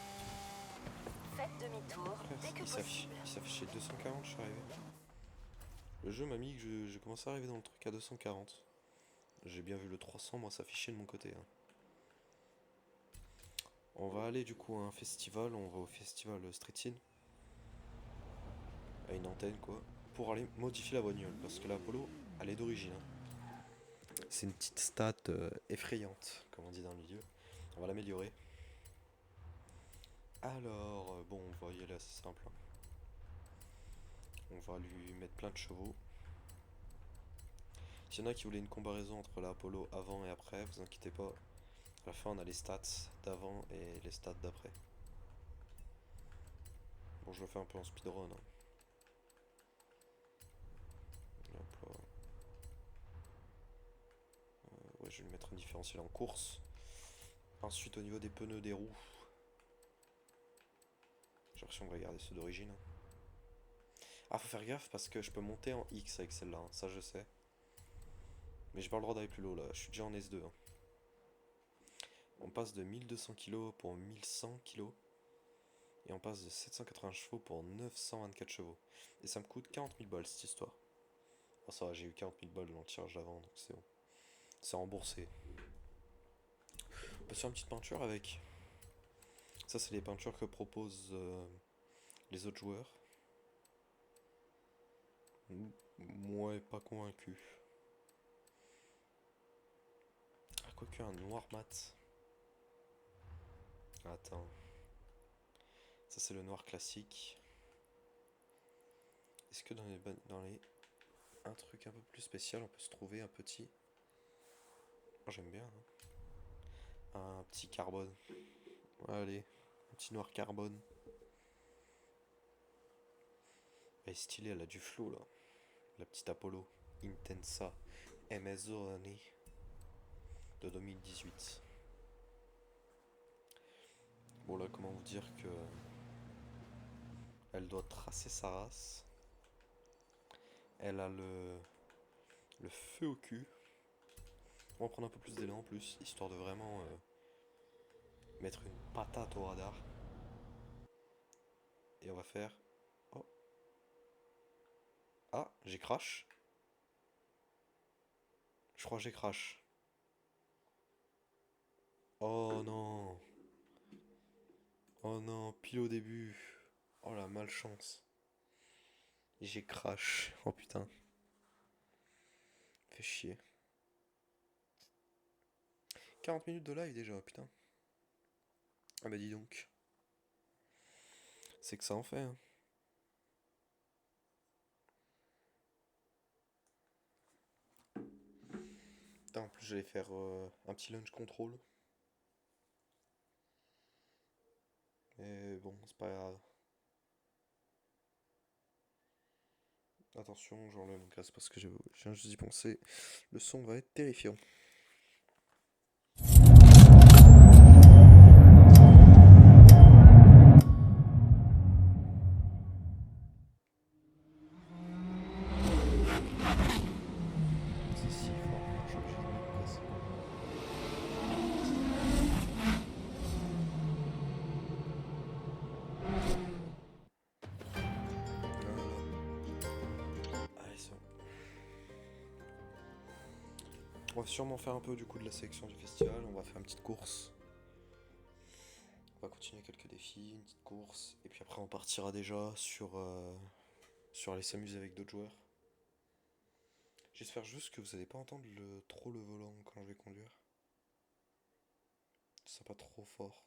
Faites demi-tour Frère, dès que possible. il s'affichait 240, je suis arrivé. Le jeu m'a mis que j'ai commencé à arriver dans le truc à 240. J'ai bien vu le 300 moi s'afficher de mon côté. On va aller du coup à un festival, on va au festival Street Scene. À une antenne quoi. Pour aller modifier la bagnole. Parce que l'Apollo, elle est d'origine. C'est une petite stat effrayante, comme on dit dans le milieu. On va l'améliorer. Alors, bon, on va y aller assez simple. On va lui mettre plein de chevaux. S'il y en a qui voulaient une comparaison entre l'Apollo avant et après, vous inquiétez pas. À la fin, on a les stats d'avant et les stats d'après. Bon, je le fais un peu en speedrun. Hop là. Ouais, je vais lui mettre un différentiel en course. Ensuite, au niveau des pneus, des roues. J'ai l'impression qu'on va garder ceux d'origine. Ah, faut faire gaffe parce que je peux monter en X avec celle-là, ça je sais. Mais j'ai pas le droit d'aller plus loin là, je suis déjà en S2. On passe de 1200 kg pour 1100 kg. Et on passe de 780 chevaux pour 924 chevaux. Et ça me coûte 40 000 balles cette histoire. Oh, ça va, j'ai eu 40 000 balles dans le tirage d'avant, donc c'est bon. C'est remboursé. On peut faire une petite peinture avec. Ça, c'est les peintures que proposent les autres joueurs. Moi, pas convaincu. Ah, quoique un noir mat. Attends. Ça c'est le noir classique. Est-ce que dans les un truc un peu plus spécial, on peut se trouver un petit... Moi j'aime bien, hein. Un petit carbone. Allez, un petit noir carbone. Elle est stylée, elle a du flow là. La petite Apollo Intensa Amazzoni de 2018. Bon là, comment vous dire que elle doit tracer sa race. Elle a le feu au cul. On va prendre un peu plus d'élan en plus, histoire de vraiment mettre une patate au radar. Et on va faire... Oh. Ah, j'ai crash. Je crois que j'ai crash. Oh non. Oh non, pile au début. Oh la malchance. J'ai crash. Oh putain. Fait chier. 40 minutes de live déjà, putain. Ah bah dis donc. C'est que ça en fait, hein. Putain, en plus j'allais faire un petit lunch control. Mais bon, c'est pas grave. Attention, j'enlève mon casque parce que je viens juste d'y penser. Le son va être terrifiant. C'est si fort, je suis obligé de mettre mon casque. Allez, c'est bon. On va sûrement faire un peu du coup de la sélection du festival. On va faire une petite course. On va continuer quelques défis, une petite course. Et puis après on partira déjà sur aller s'amuser avec d'autres joueurs. J'espère juste que vous n'allez pas entendre trop le volant quand je vais conduire. Ce sera pas trop fort.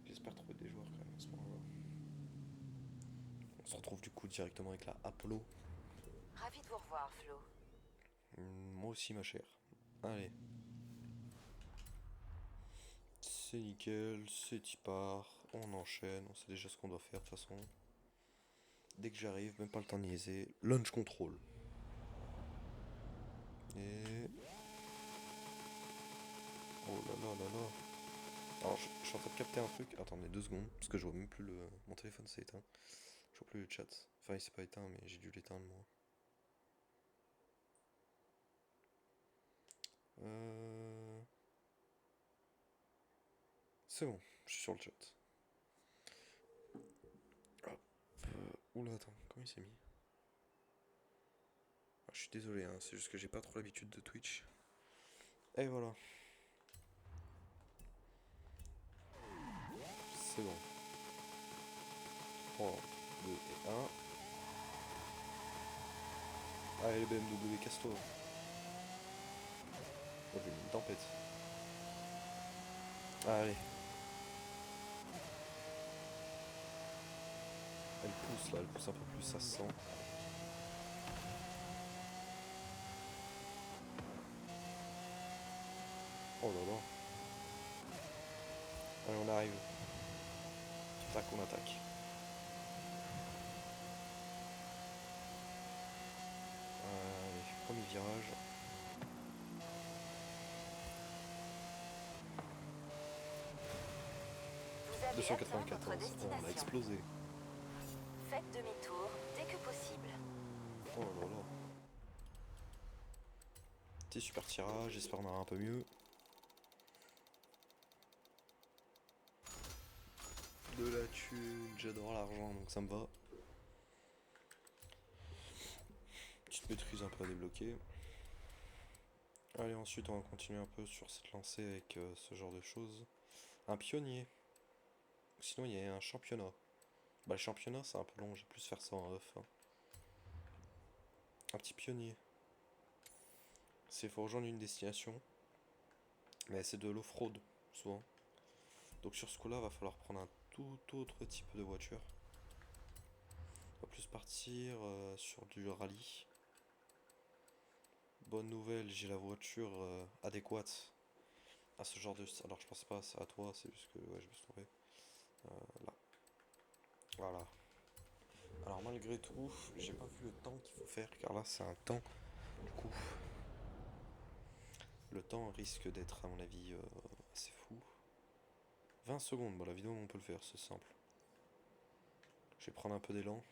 J'espère trouver des joueurs quand même à ce moment-là. On se retrouve du coup directement avec la Apollo. Ravi de vous revoir, Flo. Moi aussi ma chère. Allez. C'est nickel, c'est y part. On enchaîne, on sait déjà ce qu'on doit faire de toute façon. Dès que j'arrive, même pas le temps de niaiser. Launch control. Et... Oh là là là là. Alors je suis en train de capter un truc. Attendez 2 secondes, parce que je vois même plus le... Mon téléphone s'est éteint. Je vois plus le chat. Enfin il s'est pas éteint mais j'ai dû l'éteindre moi. C'est bon, je suis sur le chat. Hop. Oula attends, comment il s'est mis? Ah, je suis désolé, hein, c'est juste que j'ai pas trop l'habitude de Twitch. Et voilà. C'est bon. 3, 2 et 1. Allez, le BMW, casse-toi. Oh, j'ai une tempête. Allez. Elle pousse là, elle pousse un peu plus, ça se sent. Oh là là. Allez, on arrive. Tac, on attaque. Allez, premier virage. Vous avez atteint votre 294, on a destination. explosé. Faites demi-tour dès que possible. Oh là là. Petit super tirage, j'espère qu'on aura un peu mieux. De la thune, j'adore l'argent donc ça me va. Petite maîtrise un peu à débloquer. Allez, ensuite on va continuer un peu sur cette lancée avec ce genre de choses. Un pionnier. Sinon il y a un championnat. Bah le championnat c'est un peu long, j'ai plus faire ça en off. Hein. Un petit pionnier. C'est faut rejoindre une destination. Mais c'est de l'off-road, souvent. Donc sur ce coup-là, va falloir prendre un tout autre type de voiture. On va plus partir sur du rallye. Bonne nouvelle, j'ai la voiture adéquate à ce genre de... Alors je pense pas à toi, c'est juste que ouais, je me suis trompé. Là. Voilà. Alors malgré tout, j'ai pas vu le temps qu'il faut faire, car là c'est un temps, du coup. Le temps risque d'être à mon avis assez fou. 20 secondes, bon la vidéo on peut le faire, c'est simple. Je vais prendre un peu d'élan.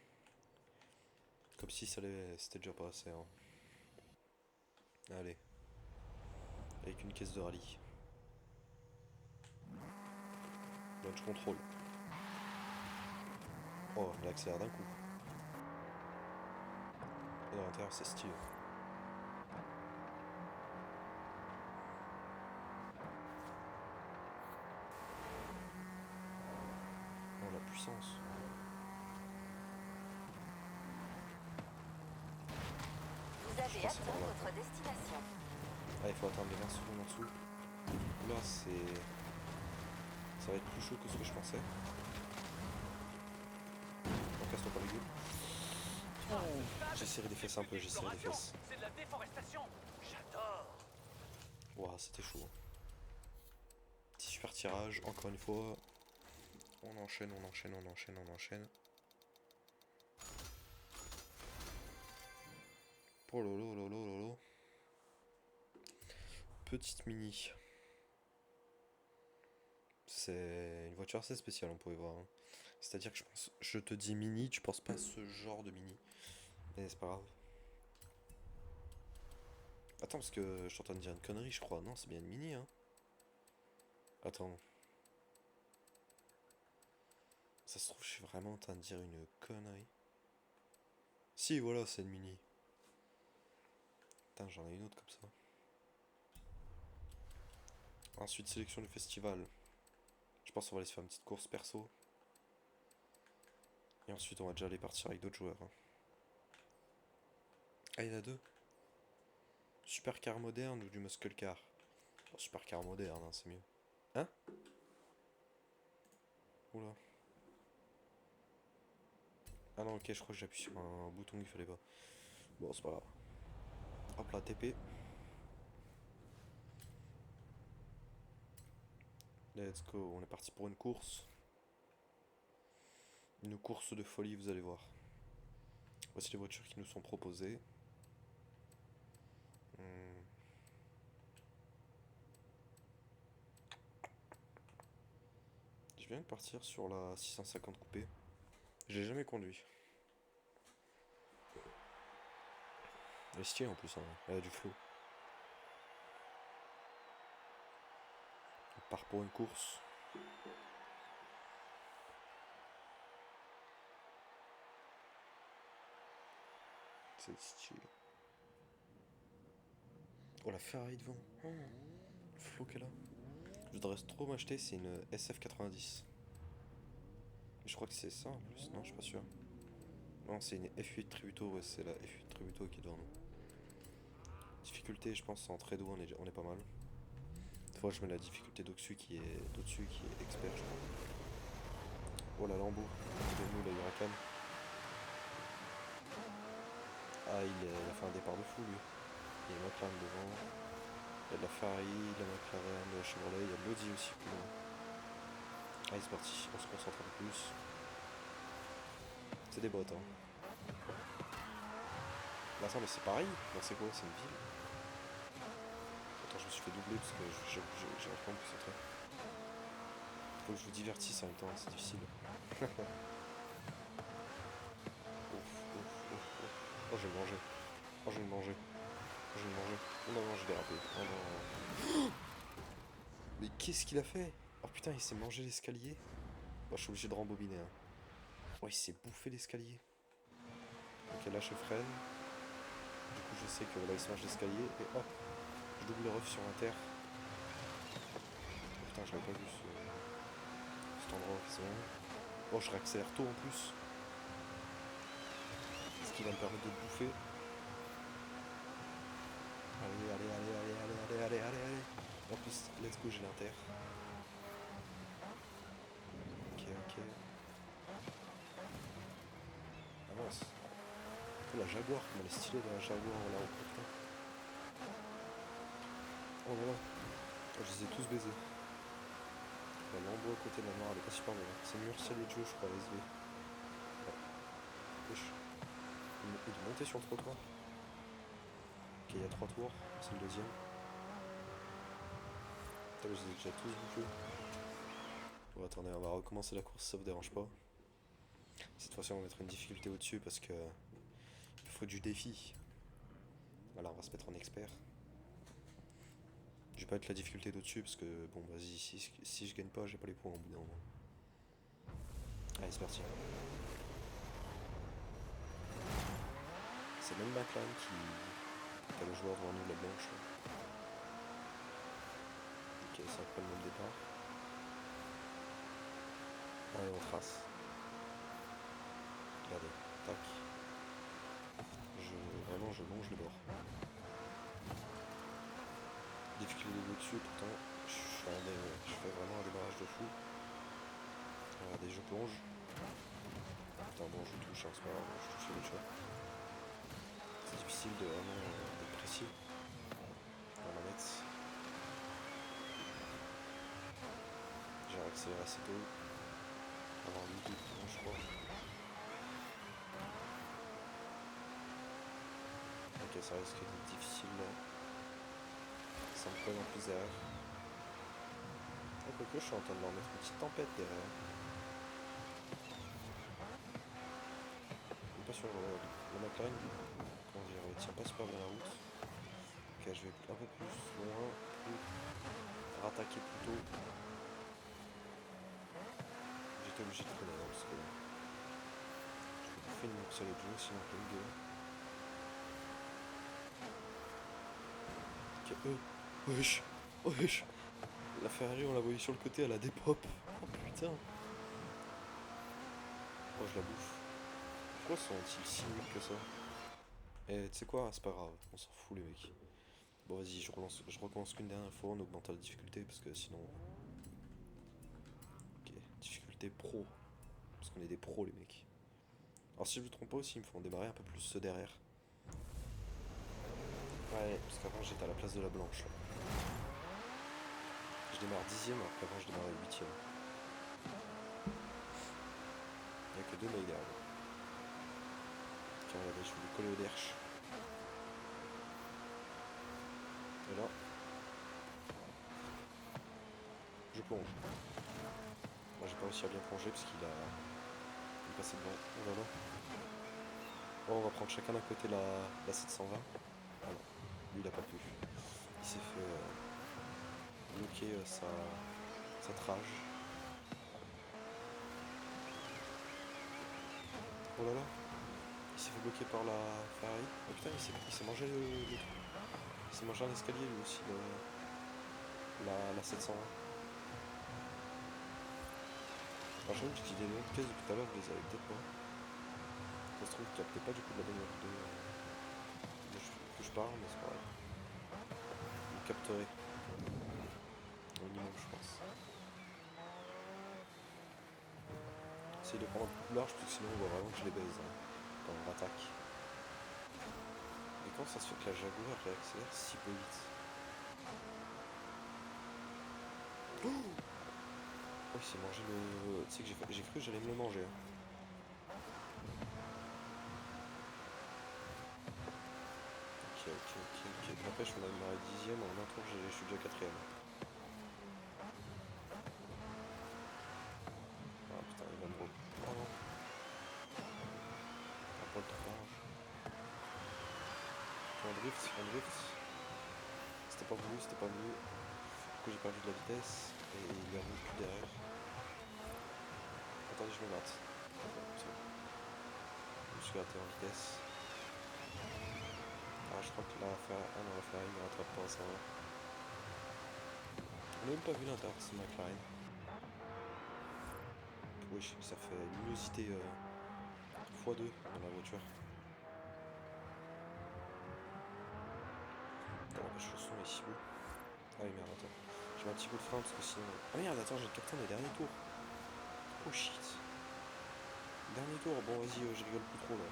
Comme si c'était déjà pas assez. Hein. Allez. Avec une caisse de rallye. Launch control. Oh, elle accélère d'un coup. Et dans l'intérieur, c'est stylé. Oh, la puissance. Vous avez atteint votre destination. Ah, il faut attendre les 20 secondes en dessous. Là, ça va être plus chaud que ce que je pensais. On casse-toi pas les gueules. J'ai serré des fesses un peu, j'ai serré des fesses. C'est de la déforestation. J'adore. Ouah, c'était chaud. Petit super tirage, encore une fois. On enchaîne, on enchaîne, on enchaîne, on enchaîne. Oh lolo, lolo, lolo. Petite mini. C'est une voiture assez spéciale, on pouvait voir. Hein. C'est-à-dire que je te dis mini, tu penses pas à ce genre de mini. Mais c'est pas grave. Attends, parce que je suis en train de dire une connerie, je crois. Non, c'est bien une mini, hein. Attends. Ça se trouve, je suis vraiment en train de dire une connerie. Si, voilà, c'est une mini. Putain, j'en ai une autre comme ça. Ensuite, sélection du festival. Je pense qu'on va aller se faire une petite course perso. Et ensuite, on va déjà aller partir avec d'autres joueurs. Hein. Ah, il y en a deux. Supercar moderne ou du muscle car? Oh, supercar moderne, hein, c'est mieux. Hein? Oula. Ah non, ok, je crois que j'appuie sur un bouton qu'il fallait pas. Bon, c'est pas grave. Hop là, TP. Let's go, on est parti pour une course. Une course de folie, vous allez voir. Voici les voitures qui nous sont proposées. Je viens de partir sur la 650 coupée. J'ai jamais conduit. Elle est stylée en plus, hein. Elle a du flow. On part pour une course. C'est stylé. Oh la Ferrari devant. Oh, le flow qu'elle a. Je voudrais trop m'acheter, c'est une SF90. Je crois que c'est ça en plus, non, je suis pas sûr. Non, c'est une F8 Tributo, ouais, c'est la F8 Tributo qui est devant nous. Difficulté, je pense, en trade on est pas mal. Des fois, je mets la difficulté d'au-dessus qui est expert, je crois. Oh la Lambo, de nous, la Huracan. Ah, il a fait un départ de fou, lui. Il y a une McLaren devant. Il y a de la Ferrari, de la McLaren, de la Chevrolet, il y a de l'Audi aussi plus loin. Allez, c'est parti, on se concentre un peu plus. C'est des bottes, hein. Bah, attends, mais c'est pareil. Non, c'est quoi? C'est une ville. Attends, je me suis fait doubler parce que j'arrive pas à me concentrer. Faut que je vous divertisse en même temps, c'est difficile. Ouf, ouf, ouf, ouf. Oh, je vais le manger. Oh, je vais le manger. Oh, je vais le manger. Oh non, non, j'ai dérapé. Oh non. Mais qu'est-ce qu'il a fait? Oh putain, il s'est mangé l'escalier. Bon, je suis obligé de rembobiner. Hein. Oh, il s'est bouffé l'escalier. Ok, là, je freine. Du coup, je sais que là, il se mange l'escalier. Et hop, je double ref sur un terre. Oh, putain, j'avais pas vu cet endroit qui sont. Oh, je réaccélère tôt en plus. Ce qui va me permettre de bouffer. Allez, allez, allez, allez, allez, allez, allez, allez, allez. En plus, let's go, j'ai l'inter. Ok. Ah mince. Oh, la Jaguar, comment elle est stylée la Jaguar là au putain. Oh là là. Oh, je les ai tous baisés. La Lambo à côté de la noire, elle est pas super bien. C'est Murciel et Joe, je crois, SV. Ouais. Wesh. Il est monté sur le trottoir. Ok, il y a 3 tours, c'est le deuxième. Putain, je les ai déjà tous bouffés. Bon, attendez, on va recommencer la course si ça vous dérange pas. Cette fois-ci, on va mettre une difficulté au-dessus parce que il faut du défi. Voilà, on va se mettre en expert. Je vais pas mettre la difficulté d'au-dessus parce que, bon, vas-y, si je gagne pas, j'ai pas les points au bout d'un moment. Allez, c'est parti. C'est même McLaren qui a le joueur devant nous, la blanche. Ok, c'est après le même départ. Allez, on trace. Regardez, tac. Vraiment, je longe le bord. Difficulté au-dessus, pourtant, je fais vraiment un démarrage de fou. Regardez, je plonge. Putain, bon, je touche, hein, c'est pas grave, je touche les choses. C'est difficile de vraiment d'être précis dans la manette. J'ai accéléré assez tôt. Avoir mis 2 points, je crois. Ok, ça risque d'être difficile là. Ça me colle en plus derrière. Ah, quoique, je suis en train de leur mettre une petite tempête derrière. Même pas sur la McLaren. Comment dire, elle tient pas super bien la route. Ok, je vais un peu plus loin pour rattaquer plus tôt. J'étais obligé de freiner là parce que je vais bouffer une Murciel et Joe sinon je vais me gueuler. Ok, wesh, wesh. La Ferrari, on la voyait sur le côté, elle a des pop. Oh putain. Oh, je la bouffe. Pourquoi sont-ils si nuls que ça? Eh, tu sais quoi, c'est pas grave, on s'en fout les mecs. Bon, vas-y, je recommence qu'une dernière fois, on augmente la difficulté parce que sinon. Ok, difficulté pro. Parce qu'on est des pros les mecs. Alors, si je me trompe pas aussi, il me faut en démarrer un peu plus ceux derrière. Ouais, parce qu'avant j'étais à la place de la blanche là. Je démarre 10ème alors qu'avant je démarrais 8ème. Il n'y a que 2 mecs derrière. Tiens, regardez, je vais lui coller au derche. Et là, je plonge. Moi j'ai pas réussi à bien plonger parce qu'il est passé devant. Oh là là. Bon, on va prendre chacun d'un côté la 720. Ah non, lui il a pas pu. Il s'est fait bloquer sa trage. Oh là là. Il s'est fait bloquer par la Ferrari. Oh putain, il s'est mangé le truc. Il s'est mangé un escalier lui aussi, la 720. Alors j'avoue que j'ai des noms de pièces depuis tout à l'heure, je les avais peut-être pas. Ça se trouve, tu captais pas du coup de la manière que je parle, mais c'est pas grave. Vous le capterez. Au minimum, je pense. Essaye de prendre un peu plus large, parce que sinon on voit vraiment que je les baise hein, quand on rattaque. Et comment ça se fait que la Jaguar réaccélère si peu vite? Oh, il s'est mangé le. Tu sais que j'ai cru que j'allais me le manger. Hein. Ok. N'empêche, on a démarré 10ème, en un tour, je suis déjà 4ème. Ah putain, il va me reprendre. Ah, pas le 3. Un drift. C'était pas voulu. Du coup, j'ai perdu de la vitesse et il est revenu plus derrière. Attendez, je me gratte. Je me suis gratté en vitesse. Ah, je crois que la Ferrari ne rattrape pas, ça va. On n'a même pas vu l'intérieur de ce McLaren. Oui, ça fait luminosité x2 dans la voiture. Attends, le son est si beau. Ah oui, merde, attends. Je mets un petit coup de frein parce que sinon... Ah merde, attends, j'ai le captain des derniers tours. Oh shit. Dernier tour, bon vas-y, je rigole plus trop là.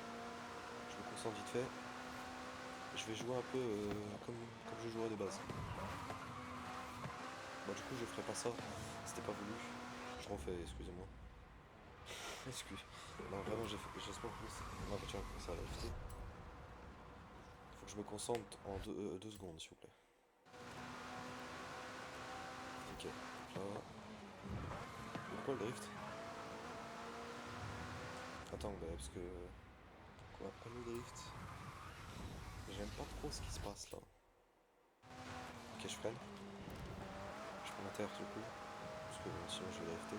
Je me concentre vite fait. Je vais jouer un peu comme je jouerais de base. Bon, du coup, je ferai pas ça. C'était pas voulu. Je refais, excusez-moi. Excuse. Non, vraiment, j'espère que ma voiture a commencé à l'ajouter. Faut que je me concentre en 2 secondes, s'il vous plaît. Ok. Là. Pourquoi le drift? Attends, bah, parce que... Quoi? Pas le drift? J'aime pas trop ce qui se passe là. Ok, je freine. Je prends la terre du coup. Parce que sinon je vais drifter.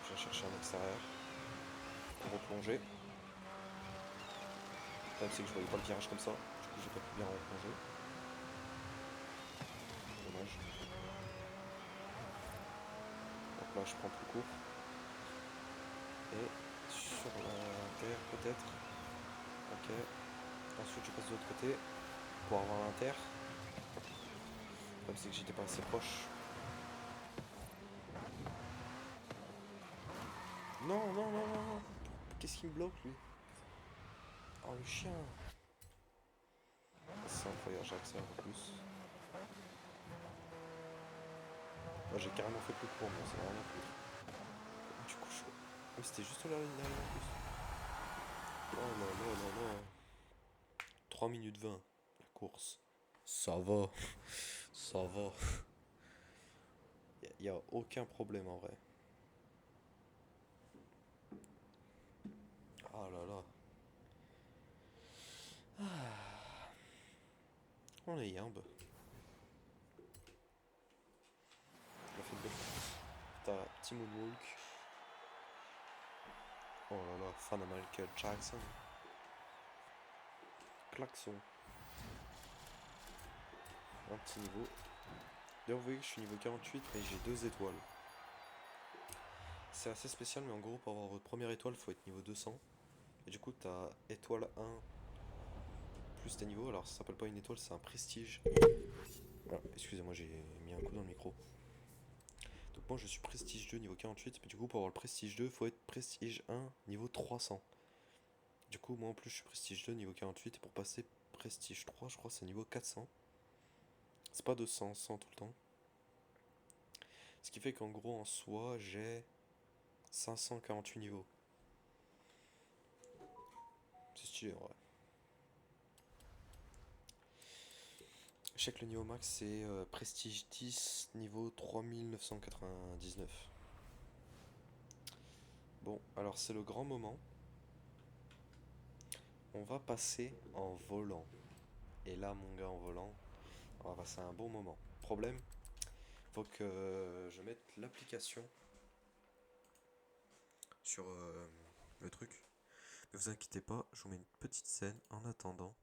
Je viens chercher un extérieur. Pour replonger. Le problème c'est que je voyais pas le virage comme ça. Du coup j'ai pas pu bien replonger. Dommage. Donc là je prends plus court. Et sur la terre peut-être. Ok. Ensuite je passe de l'autre côté. Pour avoir l'inter. Le problème c'est que j'étais pas assez proche. Non, non, non, non, non. Qu'est-ce qui me bloque lui? Oh le chien. C'est incroyable, j'accélère un peu plus. Moi j'ai carrément fait plus court, mais c'est vraiment plus. Du coup, mais c'était juste la ligne d'arrivée en plus. Oh là là là là. 3 minutes 20, la course. Ça va. Ça va. Y a aucun problème en vrai. Ah là là. On est yambe. On a fait une belle course. T'as petit moonwalk. Oh là là, fan de Michael Jackson. Klaxon. Un petit niveau. D'ailleurs, vous voyez que je suis niveau 48, mais j'ai 2 étoiles. C'est assez spécial, mais en gros, pour avoir votre première étoile, il faut être niveau 200. Et du coup, t'as étoile 1 plus tes niveaux. Alors, ça s'appelle pas une étoile, c'est un prestige. Ah, excusez-moi, j'ai mis un coup dans le micro. Donc, moi, je suis prestige 2 niveau 48. Mais du coup, pour avoir le prestige 2, il faut être prestige 1 niveau 300. Du coup, moi en plus, je suis prestige 2 niveau 48. Et pour passer prestige 3, je crois, c'est niveau 400. C'est pas 200, 100 tout le temps. Ce qui fait qu'en gros, en soi, j'ai 548 niveaux. C'est stylé, en vrai. Je sais que le niveau max c'est prestige 10 niveau 3999. Bon, alors c'est le grand moment. On va passer en volant. Et là, mon gars, en volant, on va passer un bon moment. Problème, faut que je mette l'application sur le truc. Ne vous inquiétez pas, je vous mets une petite scène en attendant.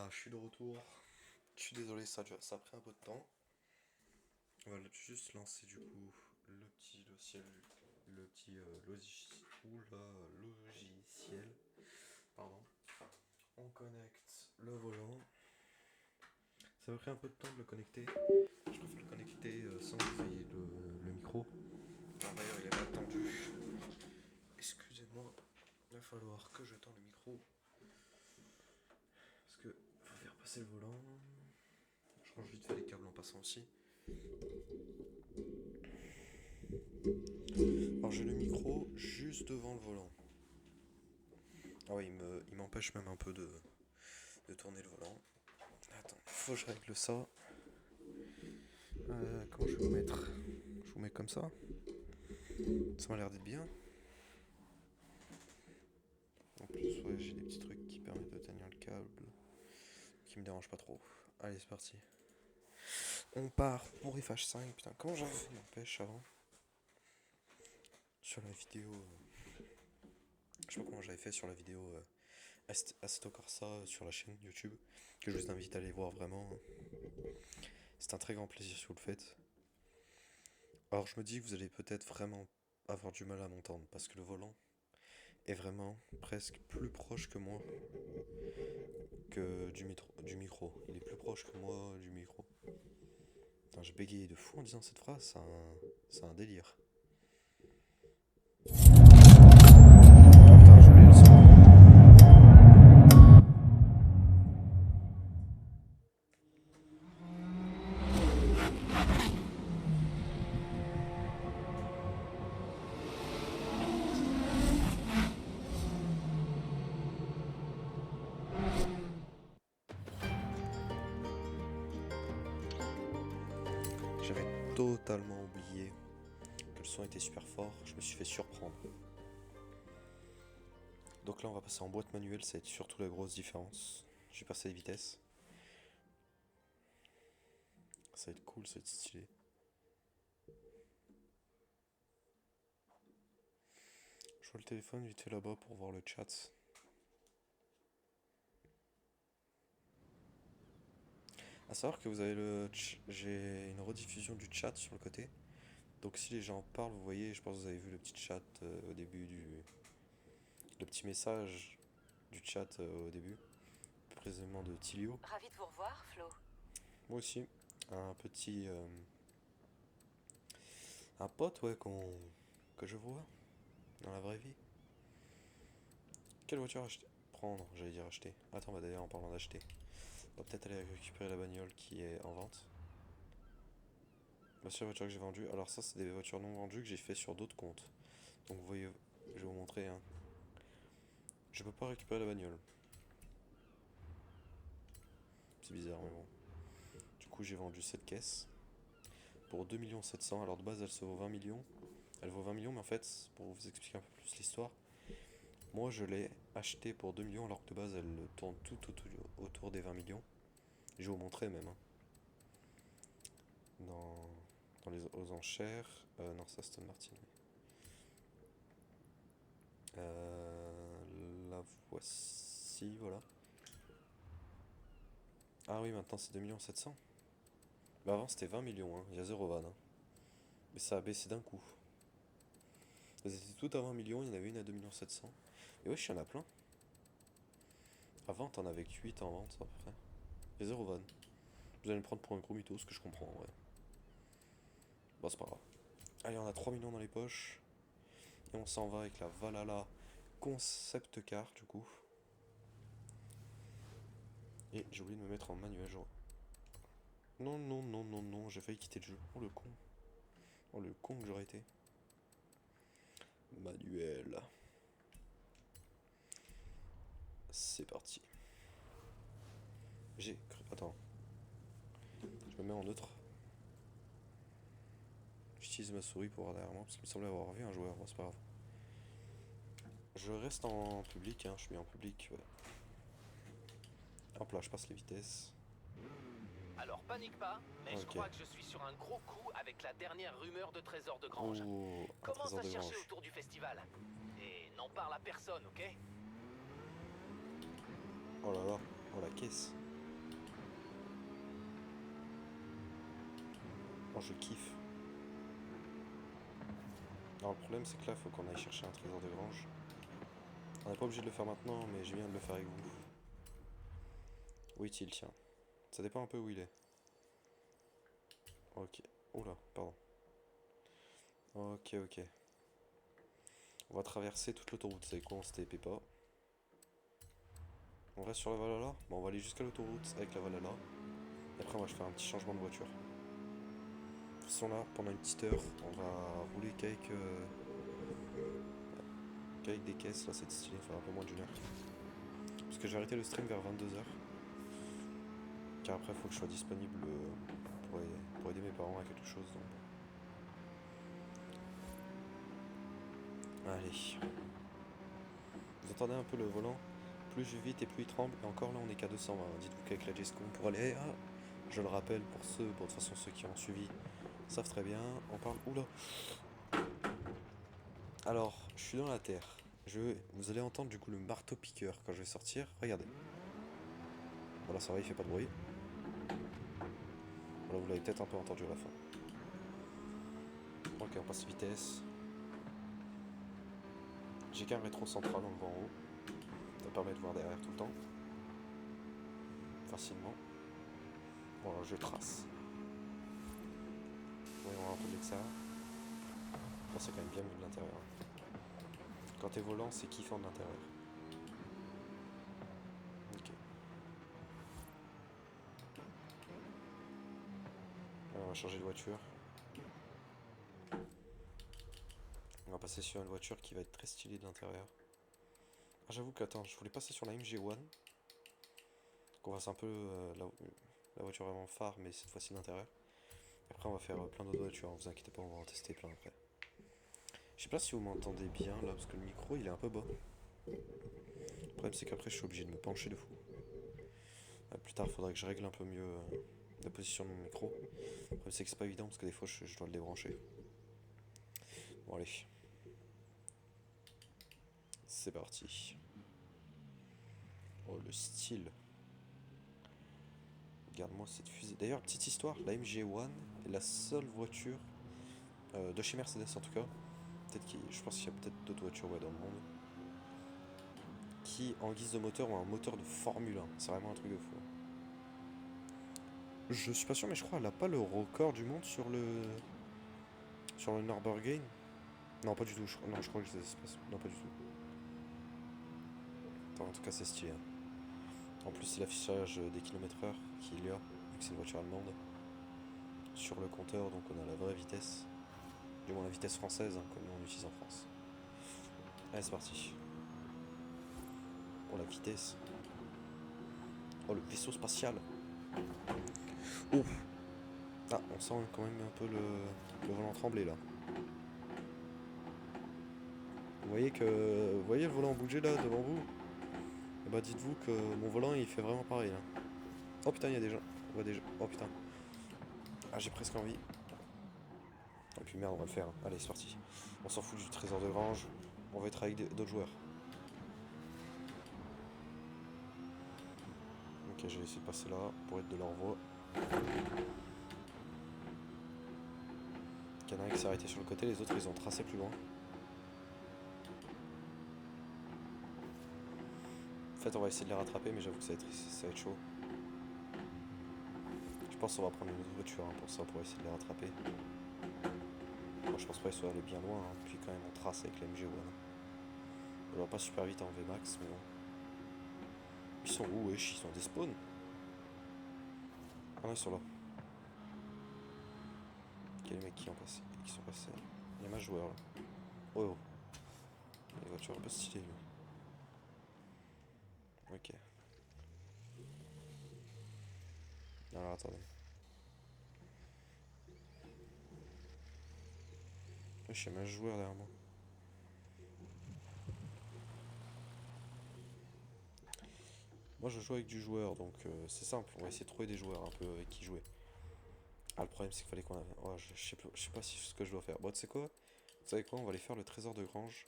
Voilà, je suis de retour. Je suis désolé, ça a pris un peu de temps. On va juste lancer du coup le petit logiciel. Le petit logiciel. Pardon. On connecte le volant. Ça m'a pris un peu de temps de le connecter. Je préfère le connecter sans que vous ayez le micro. D'ailleurs, il est mal tendu. Excusez-moi, il va falloir que je tende le micro. Parce que faut faire passer le volant. Je range vite fait les câbles en passant aussi. Alors j'ai le micro juste devant le volant. Ah oui, il m'empêche même un peu de tourner le volant. Attends, faut que je règle ça. Comment je vais vous mettre? Je vous mets comme ça. Ça m'a l'air d'être bien. En plus, ouais, j'ai des petits trucs qui permettent de tenir le câble. Qui me dérangent pas trop. Allez, c'est parti. On part pour FH5. Putain, comment j'avais fait n'empêche avant? Sur la vidéo. Je sais pas comment j'avais fait sur la vidéo Assetto Corsa sur la chaîne YouTube. Que je vous invite à aller voir vraiment. C'est un très grand plaisir si vous le faites. Alors je me dis que vous allez peut-être vraiment avoir du mal à m'entendre. Parce que le volant est vraiment presque plus proche que moi que du micro. Il est plus proche que moi du micro. Putain, j'ai bégayé de fou en disant cette phrase, c'est un délire. Putain, j'ai oublié le son. J'avais totalement oublié que le son était super fort, je me suis fait surprendre. Donc là on va passer en boîte manuelle, ça va être surtout la grosse différence. Je vais passer les vitesses. Ça va être cool, ça va être stylé. Je vois le téléphone vite fait là-bas pour voir le chat. À savoir que vous avez j'ai une rediffusion du chat sur le côté. Donc si les gens parlent, vous voyez, je pense que vous avez vu le petit chat au début le petit message du chat au début, plus précisément de Tilio. Ravi de vous revoir, Flo. Moi aussi, un petit un pote ouais que je vois dans la vraie vie. Quelle voiture acheter? Prendre, j'allais dire acheter. Attends, bah d'ailleurs en parlant d'acheter, on va peut-être aller récupérer la bagnole qui est en vente. La seule voiture que j'ai vendue, alors ça c'est des voitures non vendues que j'ai fait sur d'autres comptes. Donc vous voyez, je vais vous montrer. Hein. Je peux pas récupérer la bagnole. C'est bizarre mais bon. Du coup j'ai vendu cette caisse pour 2 700 000. Alors de base elle se vaut 20 millions. Elle vaut 20 millions mais en fait, pour vous expliquer un peu plus l'histoire, moi je l'ai achetée pour 2 millions alors que de base elle tourne tout autour des 20 millions. Je vais vous montrer même. Hein. Aux enchères. Non, ça c'est Aston Martin. La voici, voilà. Ah oui, maintenant c'est 2 700 000. Bah avant c'était 20 millions, hein. Il y a 0 van. Hein. Mais ça a baissé d'un coup. Elles étaient toutes à 20 millions, il y en avait une à 2 700 000. Et wesh, il y en a plein. Avant t'en avais que 8 en vente à peu près. Il y a 0 van. Vous allez me prendre pour un gros mytho, ce que je comprends, ouais. Bon, c'est pas grave. Allez, on a 3 millions dans les poches. Et on s'en va avec la Valhalla Concept Car, du coup. Et j'ai oublié de me mettre en manuel, genre. Non, non, non, non, non, j'ai failli quitter le jeu. Oh le con. Oh le con que j'aurais été. Manuel. C'est parti. J'ai cru... Attends. Je me mets en neutre. J'utilise ma souris pour voir derrière moi parce qu'il me semblait avoir vu un joueur. Bon, c'est pas grave. Je reste en public, hein. Je suis en public, ouais. Hop là, je passe les vitesses. Alors panique pas, mais je Ok. crois que je suis sur un gros coup avec la dernière rumeur de trésor de Grange. Oh, un Commence trésor à de chercher Grange. autour du festival. Et n'en parle à personne, ok? Oh là là, oh la caisse. Oh, je kiffe. Alors le problème c'est que là, il faut qu'on aille chercher un trésor de grange. On n'est pas obligé de le faire maintenant, mais je viens de le faire avec vous. Où est-il, tiens? Ça dépend un peu où il est. Ok. Oula, pardon. Ok, ok. On va traverser toute l'autoroute, c'est quoi, on se TP pas. On reste sur la Valhalla. Bon, on va aller jusqu'à l'autoroute avec la Valhalla. Et après, on va faire un petit changement de voiture. De toute façon, là, pendant une petite heure, on va rouler qu'avec des caisses. Là, c'est stylé, il faudra un peu moins d'une heure. Parce que j'ai arrêté le stream vers 22h. Car après, il faut que je sois disponible pour aider mes parents à quelque chose. Donc. Allez. Vous entendez un peu le volant? Plus je vais vite et plus il tremble. Et encore là, on est qu'à 220. Dites-vous qu'avec la Jesco, on pourra aller. Ah, je le rappelle pour ceux, bon, de toute façon, ceux qui ont suivi savent très bien. On parle. Oula! Alors, je suis dans la terre. Vous allez entendre du coup le marteau piqueur quand je vais sortir. Regardez. Voilà, ça va, il fait pas de bruit. Voilà, vous l'avez peut-être un peu entendu à la fin. Ok, on passe vitesse. J'ai qu'un rétro central, on le voit en haut. Ça permet de voir derrière tout le temps. Facilement. Voilà, je trace. Voyons un peu de l'extérieur. Bon, c'est quand même bien mieux de l'intérieur. Quand t'es volant, c'est kiffant de l'intérieur. Ok. Alors, on va changer de voiture. On va passer sur une voiture qui va être très stylée de l'intérieur. Ah, j'avoue que, attends, je voulais passer sur la MG1. Qu'on fasse un peu la voiture vraiment phare, mais cette fois-ci de l'intérieur. Après, on va faire plein d'autres voitures, hein, vous inquiétez pas, on va en tester plein après. Je sais pas si vous m'entendez bien là, parce que le micro il est un peu bas. Le problème, c'est qu'après, je suis obligé de me pencher de fou. Plus tard, il faudrait que je règle un peu mieux la position de mon micro. Le problème, c'est que c'est pas évident, parce que des fois, je dois le débrancher. Bon, allez. C'est parti. Oh, le style. Regarde-moi cette fusée. D'ailleurs, petite histoire, la MG1 est la seule voiture, de chez Mercedes en tout cas, je pense qu'il y a peut-être d'autres voitures dans le monde, qui en guise de moteur ont un moteur de Formule 1. C'est vraiment un truc de fou. Je suis pas sûr, mais je crois qu'elle a pas le record du monde sur le Nürburgring. Non, pas du tout. Non, je crois que c'est pas. Non, pas du tout. Enfin, en tout cas, c'est stylé. Hein. En plus, c'est l'affichage des kilomètres/heure qu'il y a, vu que c'est une voiture allemande, sur le compteur, donc on a la vraie vitesse. Du moins la vitesse française, hein, comme nous on utilise en France. Allez, c'est parti. Oh, la vitesse. Oh, le vaisseau spatial. Oh. Ah, on sent quand même un peu le volant trembler là. Vous voyez le volant bouger là devant vous? Et bah dites-vous que mon volant il fait vraiment pareil là. Oh putain, il y a des gens. On voit des gens. Oh putain. Ah, j'ai presque envie. Et puis merde, on va le faire. Hein. Allez, c'est parti. On s'en fout du trésor de grange. On va être avec d'autres joueurs. Ok, je vais essayer de passer là pour être de leur voie. Il y en a un qui s'est arrêté sur le côté, les autres ils ont tracé plus loin. En fait, on va essayer de les rattraper, mais j'avoue que ça va être chaud. Je pense qu'on va prendre une autre voiture hein, pour ça, pour essayer de les rattraper. Moi, je pense pas qu'ils soient allés bien loin, hein, puis quand même on trace avec la MG1. On va pas super vite en VMAX, mais bon. Ils sont où, wesh? Ils sont des spawns? Ah non, ils sont là. Quels mecs qui sont passés? Il y a ma joueur là. Oh oh. Les voitures un peu stylées lui. Ok. Alors attendez. Wesh, il y a ma joueur derrière moi. Moi je joue avec du joueur, donc c'est simple, on va essayer de trouver des joueurs un peu avec qui jouer. Ah, le problème c'est qu'il fallait qu'on... Oh, je sais pas si ce que je dois faire. Bon, tu sais quoi? Vous savez quoi? On va aller faire le trésor de grange.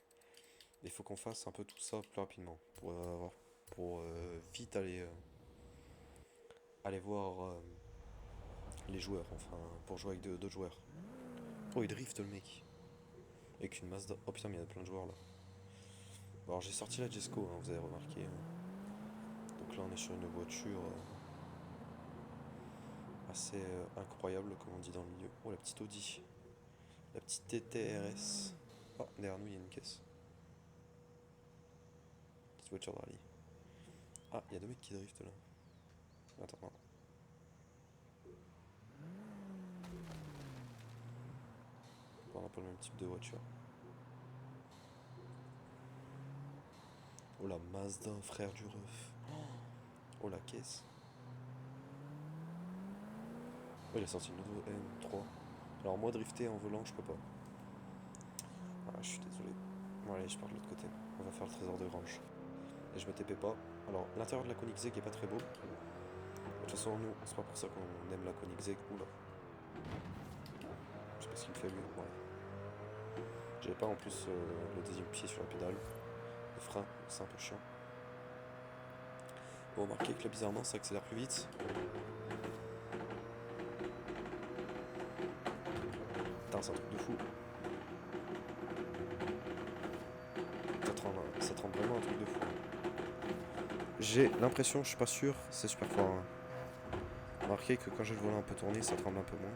Il faut qu'on fasse un peu tout ça plus rapidement. Pour vite aller voir les joueurs, enfin, pour jouer avec d'autres joueurs. Oh, il drift le mec. Avec une Mazda. Oh putain, mais il y a plein de joueurs là. Bon, alors j'ai sorti la Jesco, hein, vous avez remarqué. Donc là, on est sur une voiture assez incroyable, comme on dit dans le milieu. Oh, la petite Audi. La petite TTRS. Oh, derrière nous, il y a une caisse. Petite voiture de rallye. Ah, il y a deux mecs qui driftent là. Attends, non. On a pas le même type de voiture. Oh la Mazda, frère du ref. Oh la caisse. Oh, il a sorti une nouveau M3. Alors moi drifter en volant je peux pas. Ah je suis désolé. Bon allez je pars de l'autre côté. On va faire le trésor de Grange. Et je me TP pas. Alors l'intérieur de la Koenigsegg est pas très beau. De toute façon nous c'est pas pour ça qu'on aime la Koenigsegg. Oula. Je sais pas ce qu'il fait lui. Ouais. J'avais pas en plus le deuxième pied sur la pédale. Le frein, c'est un peu chiant. Vous remarquez que là bizarrement ça accélère plus vite. Putain c'est un truc de fou. Ça te rend vraiment un truc de fou. J'ai l'impression, je suis pas sûr, c'est super fort. Hein. Remarquez que quand j'ai le volant un peu tourné, ça tremble un peu moins.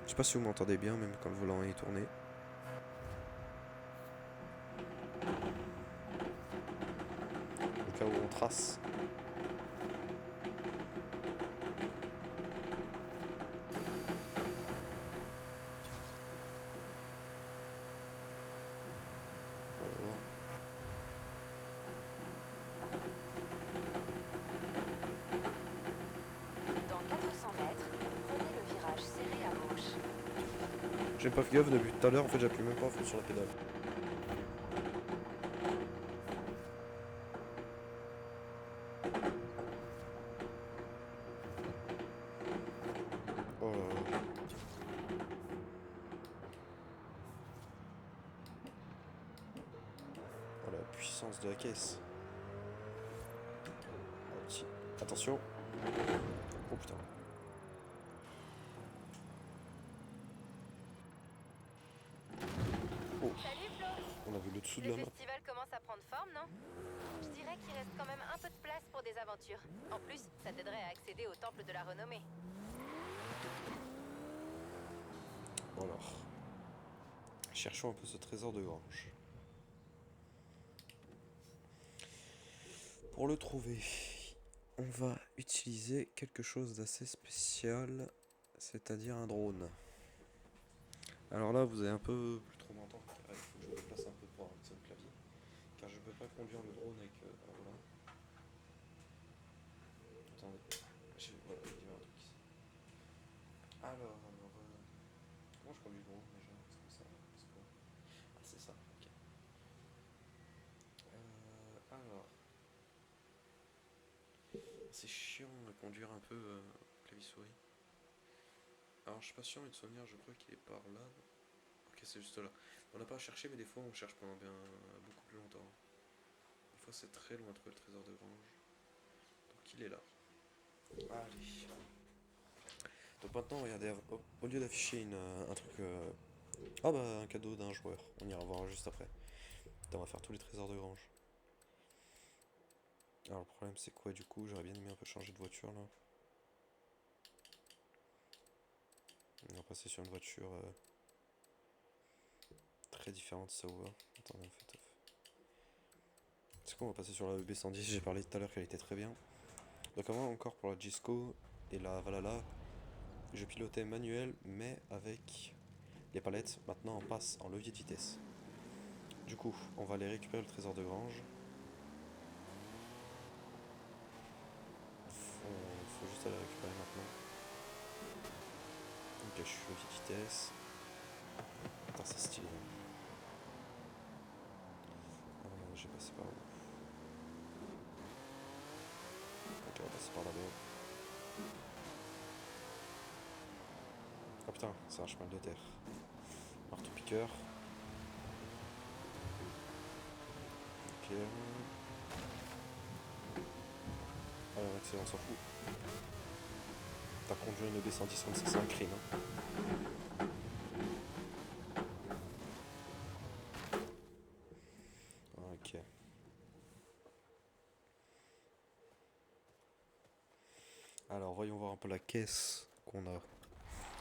Je sais pas si vous m'entendez bien, même quand le volant est tourné. Au cas où on trace. Voilà. Dans 400 mètres, prenez le virage serré à gauche. J'ai pas fait gaffe depuis tout à l'heure, en fait j'appuie même pas à fond sur la pédale. Oh là là. Oh la puissance de la caisse. Oh, attention. Oh putain. Oh, Salut Flo! on a vu le dessous de Le la map. festival commence à prendre forme, non? Je dirais qu'il reste quand même un peu de place pour des aventures. En plus, ça t'aiderait à accéder au temple de la renommée. Bon alors. Cherchons un peu ce trésor de Grange. Pour le trouver, on va utiliser quelque chose d'assez spécial, c'est-à-dire un drone. Alors là, vous avez un peu plus trop m'entendre, car il faut que je me déplace un peu pour avancer le clavier, car je ne peux pas conduire le drone avec un volant. Attendez, voilà, il y a un truc ici. Alors, comment je conduis le drone déjà? C'est comme ça, c'est quoi? Ah, c'est ça, ok. Alors, c'est chiant de conduire un peu clavier souris. Alors je suis pas sûr, mais de souvenir, je crois qu'il est par là. Ok, c'est juste là. On n'a pas à chercher, mais des fois on cherche pendant bien beaucoup plus longtemps. Des fois c'est très loin de trouver le trésor de Grange. Donc il est là. Allez. Donc maintenant, regardez, au lieu d'afficher un truc... Ah bah un cadeau d'un joueur, on ira voir juste après. Putain, on va faire tous les trésors de Grange. Alors le problème c'est quoi du coup? J'aurais bien aimé un peu changer de voiture là. On va passer sur une voiture très différente, ça vous va? Attendez, en fait. C'est quoi, on va passer sur la EB110, j'ai parlé tout à l'heure qu'elle était très bien. Donc avant encore pour la Gisco et la Valhalla, je pilotais manuel mais avec les palettes. Maintenant on passe en levier de vitesse. Du coup, on va aller récupérer le trésor de Grange. Faut juste aller récupérer maintenant. Ok, je suis levier de vitesse. Attends, c'est stylé. J'ai passé par où? Ok, on va passer par là-bas. Oh putain, c'est un chemin de terre. Marteau piqueur. Ok. Ah, un accident, on s'en fout. T'as conduit une EB110 comme ça, c'est un crime. Hein. Ok. Alors, voyons voir un peu la caisse qu'on a.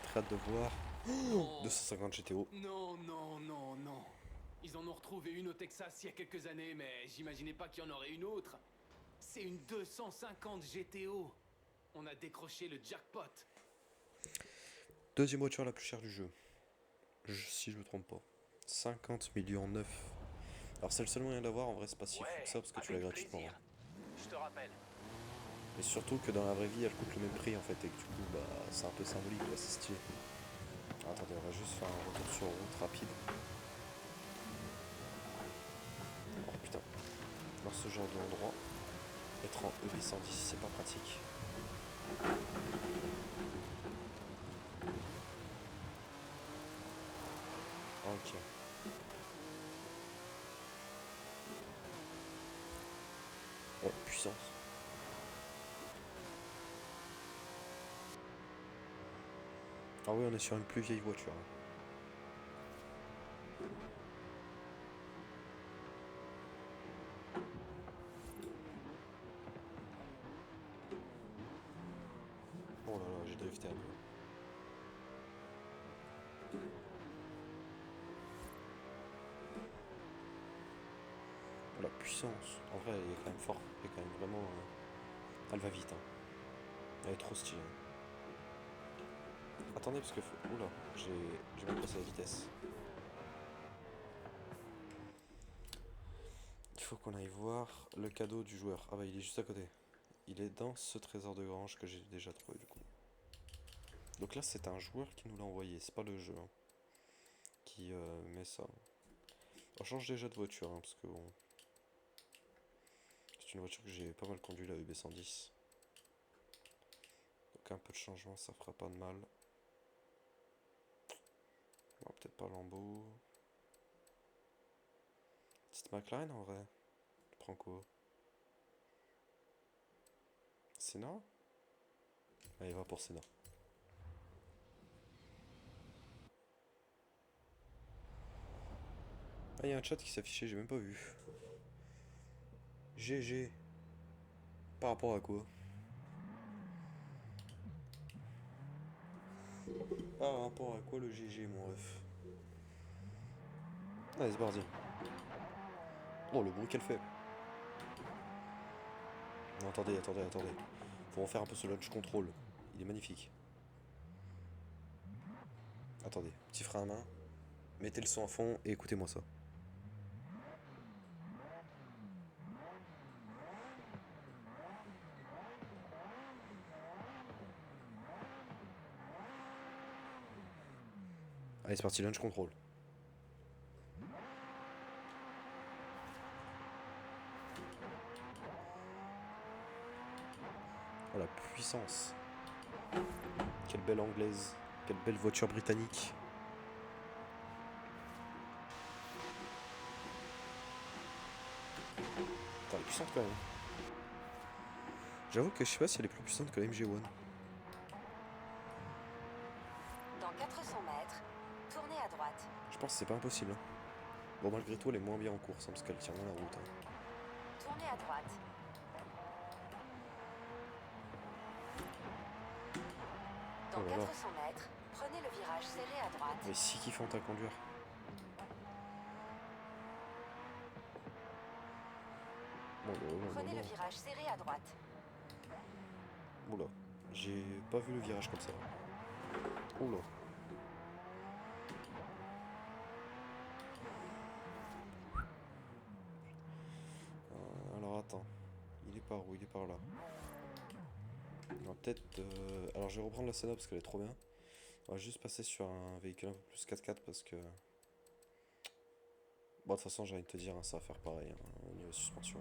Très hâte de voir. Non. 250 GTO. Non, non, non, non. Ils en ont retrouvé une au Texas il y a quelques années, mais j'imaginais pas qu'il y en aurait une autre. C'est une 250 GTO. On a décroché le jackpot. Deuxième voiture la plus chère du jeu. Si je me trompe pas. 50 millions 9. Alors c'est le seul moyen d'avoir, en vrai c'est pas si fou que ça parce que tu l'as avec gratuitement. plaisir. Je te rappelle. Mais surtout que dans la vraie vie elle coûte le même prix en fait et que du coup bah c'est un peu symbolique là, c'est stylé. Attendez, on va juste faire un retour sur route rapide. Oh putain. Dans ce genre d'endroit, être en EB110 c'est pas pratique. Ok. Oh, puissance. Ah oui, on est sur une plus vieille voiture. Oh là là, j'ai drifté un peu. Oh, la puissance. En vrai, elle est quand même forte. Elle est quand même vraiment... Elle va vite. Hein. Elle est trop stylée. Attendez, parce que... Oula, j'ai mal passé la vitesse. Il faut qu'on aille voir le cadeau du joueur. Ah bah il est juste à côté. Il est dans ce trésor de grange que j'ai déjà trouvé du coup. Donc là c'est un joueur qui nous l'a envoyé, c'est pas le jeu hein, qui met ça. On change déjà de voiture hein, parce que bon... C'est une voiture que j'ai pas mal conduit la EB110. Donc un peu de changement ça fera pas de mal. Bon, peut-être pas Lambeau. Petite McLaren en vrai. Tu prends quoi? Senna? Allez va pour Senna. Ah il y a un chat qui s'affichait, j'ai même pas vu. GG. Par rapport à quoi? Par rapport à quoi le GG mon ref? Allez c'est parti. Oh le bruit qu'elle fait. Non attendez, attendez. Faut en faire un peu ce launch control. Il est magnifique. Attendez, petit frein à main. Mettez le son à fond et écoutez-moi ça. Allez c'est parti, launch control. Oh la puissance. Quelle belle anglaise. Quelle belle voiture britannique. Putain, elle est puissante quand même. J'avoue que je sais pas si elle est plus puissante que la MG1. Dans 400 mètres, tournez à droite. Je pense que c'est pas impossible. Hein. Bon malgré tout elle est moins bien en course hein, parce qu'elle tient moins la route. Hein. Tournez à droite. Dans Oh là là. 400 mètres, prenez le virage serré à droite. Mais si kiffant à conduire. Oh là là Prenez là le là. virage serré à droite. Oula, j'ai pas vu le virage comme ça. Oula. Alors attends, il est par où? Il est par là. On va peut-être... Alors je vais reprendre la Senna parce qu'elle est trop bien. On va juste passer sur un véhicule un peu plus 4x4 parce que... Bon de toute façon j'ai envie de te dire, hein, ça va faire pareil hein, au niveau suspension.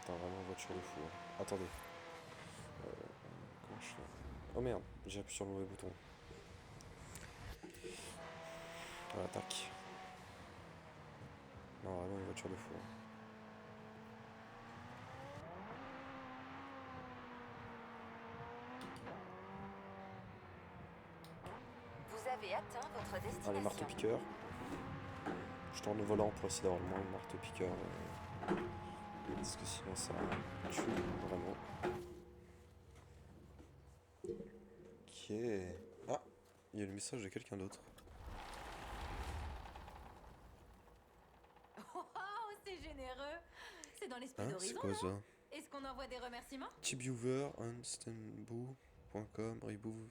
Putain, vraiment voiture de fou. Hein. Attendez. Comment je fais? Oh merde, j'ai appuyé sur le mauvais bouton. Voilà, tac. Non, vraiment une voiture de fou. Vous avez atteint votre Allez, destination. marteau-piqueur. Je tourne le volant pour essayer d'avoir le moins de marteau-piqueur. Parce que sinon ça tue vraiment. Ok. Ah, il y a le message de quelqu'un d'autre. Oh, c'est généreux. C'est dans l'esprit Hein, c'est d'Horizon, quoi non? ça? Est-ce qu'on envoie des remerciements? Tibviewer, unstandboo.com, Reboot.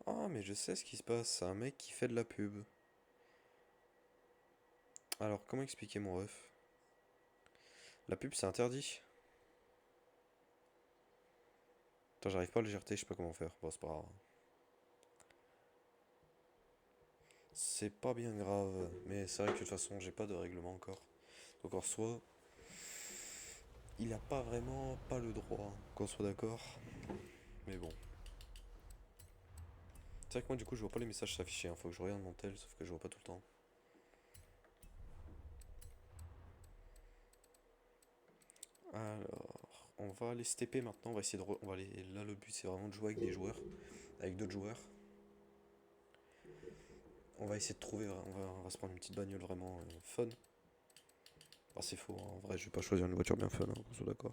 Ah, mais je sais ce qui se passe. C'est un mec qui fait de la pub. Alors, comment expliquer mon ref? La pub, c'est interdit. Attends, j'arrive pas à le GRT, je sais pas comment faire. Bon, c'est pas grave. C'est pas bien grave. Mais c'est vrai que de toute façon, j'ai pas de règlement encore. Donc en soi, il a pas vraiment pas le droit, qu'on soit d'accord. Mais bon. C'est vrai que moi, du coup, je vois pas les messages s'afficher. Faut que je regarde mon tel, sauf que je vois pas tout le temps. Alors, on va aller se TP maintenant. On va essayer de. On va aller. Là, le but, c'est vraiment de jouer avec des joueurs. Avec d'autres joueurs. On va essayer de trouver. On va se prendre une petite bagnole vraiment fun. Ah, c'est faux. Hein. En vrai, je vais pas choisir une voiture bien fun. Hein, qu'on soit d'accord.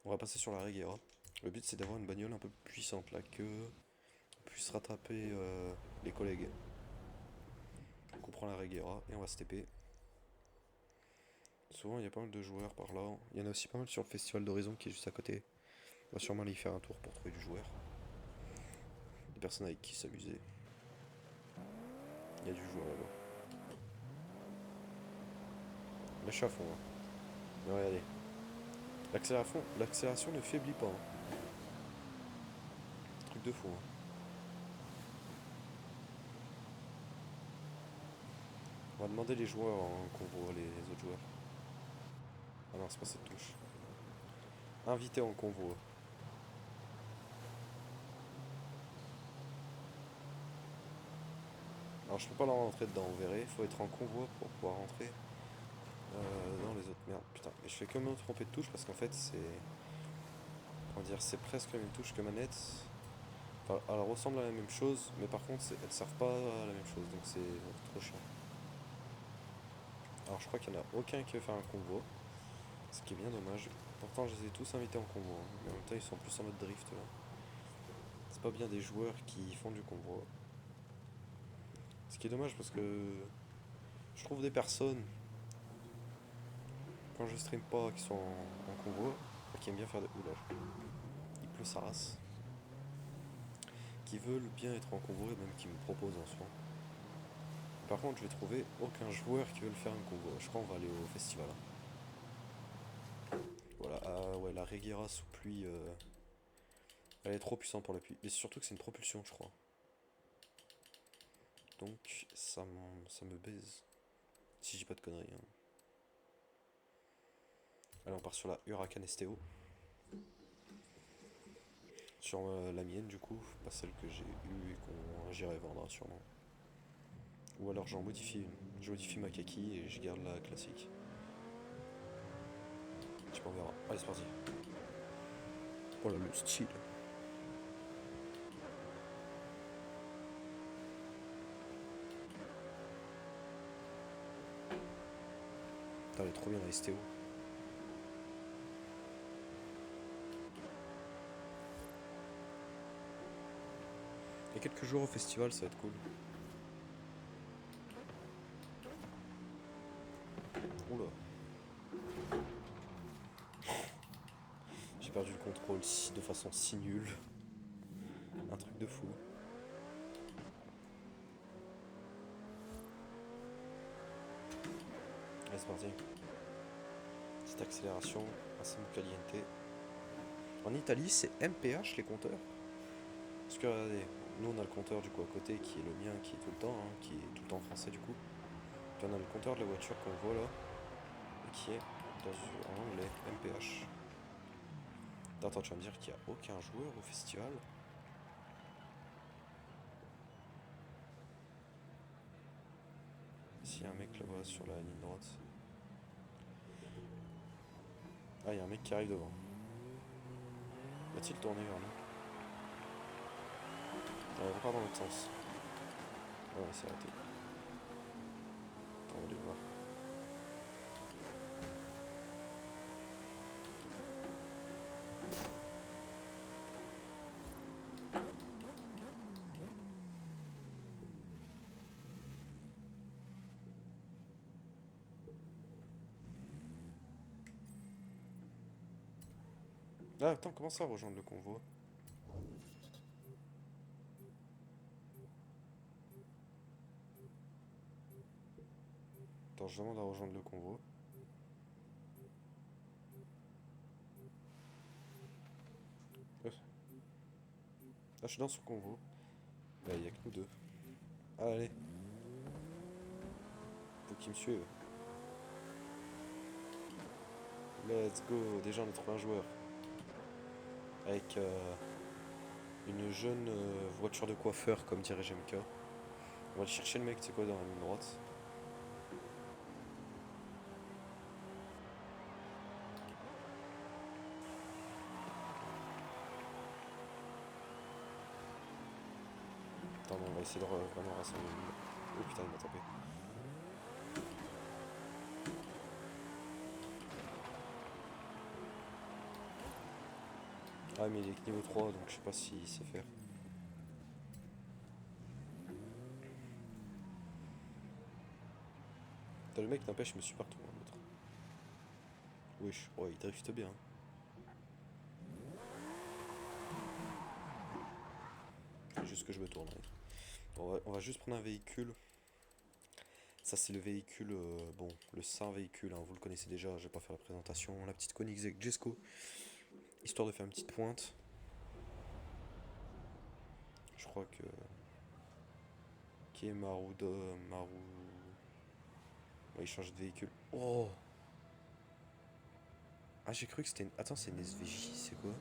On va passer sur la Regera. Le but, c'est d'avoir une bagnole un peu plus puissante là que. Puisse rattraper les collègues. Donc, on prend la Regera et on va se TP. Souvent, il y a pas mal de joueurs par là. Il y en a aussi pas mal sur le festival d'Horizon qui est juste à côté. On va sûrement aller y faire un tour pour trouver du joueur. Des personnes avec qui s'amuser. Il y a du joueur là-bas. Là, je suis à fond. Hein. Mais regardez. L'accélération ne faiblit pas. Hein. Truc de fou. Hein. On va demander les joueurs qu'on voit les autres joueurs. Ah non, c'est pas cette touche. Invité en convoi. Alors je peux pas leur rentrer dedans, vous verrez. Il faut être en convoi pour pouvoir rentrer dans les autres. Merde, putain. Et je fais que me tromper de touche parce qu'en fait c'est... Comment dire, c'est presque la même touche que manette. Enfin, elle ressemble à la même chose, mais par contre elles servent pas à la même chose, donc c'est trop chiant. Alors je crois qu'il n'y en a aucun qui veut faire un convoi. Ce qui est bien dommage. Pourtant je les ai tous invités en convoi. Hein. Mais en même temps ils sont plus en mode drift là. C'est pas bien des joueurs qui font du convoi. Ce qui est dommage parce que je trouve des personnes, quand je stream pas, qui sont en convoi, qui aiment bien faire des... Oula, il pleut sa race. Qui veulent bien être en convoi et même qui me proposent en soi. Par contre, je vais trouver aucun joueur qui veut le faire un convoi. Je crois qu'on va aller au festival. Hein. Voilà, ah ouais, la Regera sous pluie, elle est trop puissante pour la pluie. Mais surtout que c'est une propulsion, je crois. Donc, ça me baise. Si j'ai pas de conneries. Hein. Allez, on part sur la Huracan STO. Sur la mienne, du coup, pas celle que j'ai eue et qu'on j'irai vendre, sûrement. Ou alors j'en modifie une. Je modifie ma kaki et je garde la classique. Je sais pas, on verra. Allez, c'est parti. Oh là, le style. Putain, elle est trop bien la STO. Il y a quelques jours au festival, ça va être cool. Oula. J'ai perdu le contrôle de façon si nulle. Un truc de fou. Allez, c'est parti. Petite accélération, assez caliente. En Italie, c'est MPH les compteurs. Parce que regardez, nous on a le compteur du coup à côté qui est le mien, qui est tout le temps, hein, qui est tout le temps français du coup. Puis on a le compteur de la voiture qu'on voit là, et qui est en anglais, MPH. Attends, tu vas me dire qu'il n'y a aucun joueur au festival? S'il y a un mec là-bas sur la ligne droite. Ah, il y a un mec qui arrive devant. Va-t-il tourner vers nous? On repart dans l'autre sens. Ouais, c'est raté. Attends, on va aller voir. Ah, attends, comment ça rejoindre le convoi? Attends, je demande à rejoindre le convoi. Ah, je suis dans son convoi. Bah, il y a que nous deux. Ah, allez. Faut qu'il me suive. Let's go. Déjà, on a trouvé un joueur. Avec une jeune voiture de coiffeur, comme dirait JMK. On va aller chercher le mec, tu sais quoi, dans la ligne droite. Attends, on va essayer de vraiment rassembler le monde. Oh putain, il m'a tapé. Ah, mais il est que niveau 3, donc je sais pas s'il sait faire. T'as le mec, n'empêche, je me suis partout, hein, l'autre. Wesh, ouais, il drifte bien. C'est juste que je me tourne. Ouais. Bon, on va juste prendre un véhicule. Ça, c'est le véhicule, bon, le saint véhicule, hein, vous le connaissez déjà, je vais pas faire la présentation. La petite Koenigsegg Jesko, histoire de faire une petite pointe. Je crois que... Qui est Maru... Ouais, il change de véhicule. Oh! Ah, j'ai cru que c'était une... Attends, c'est une SVJ, c'est quoi?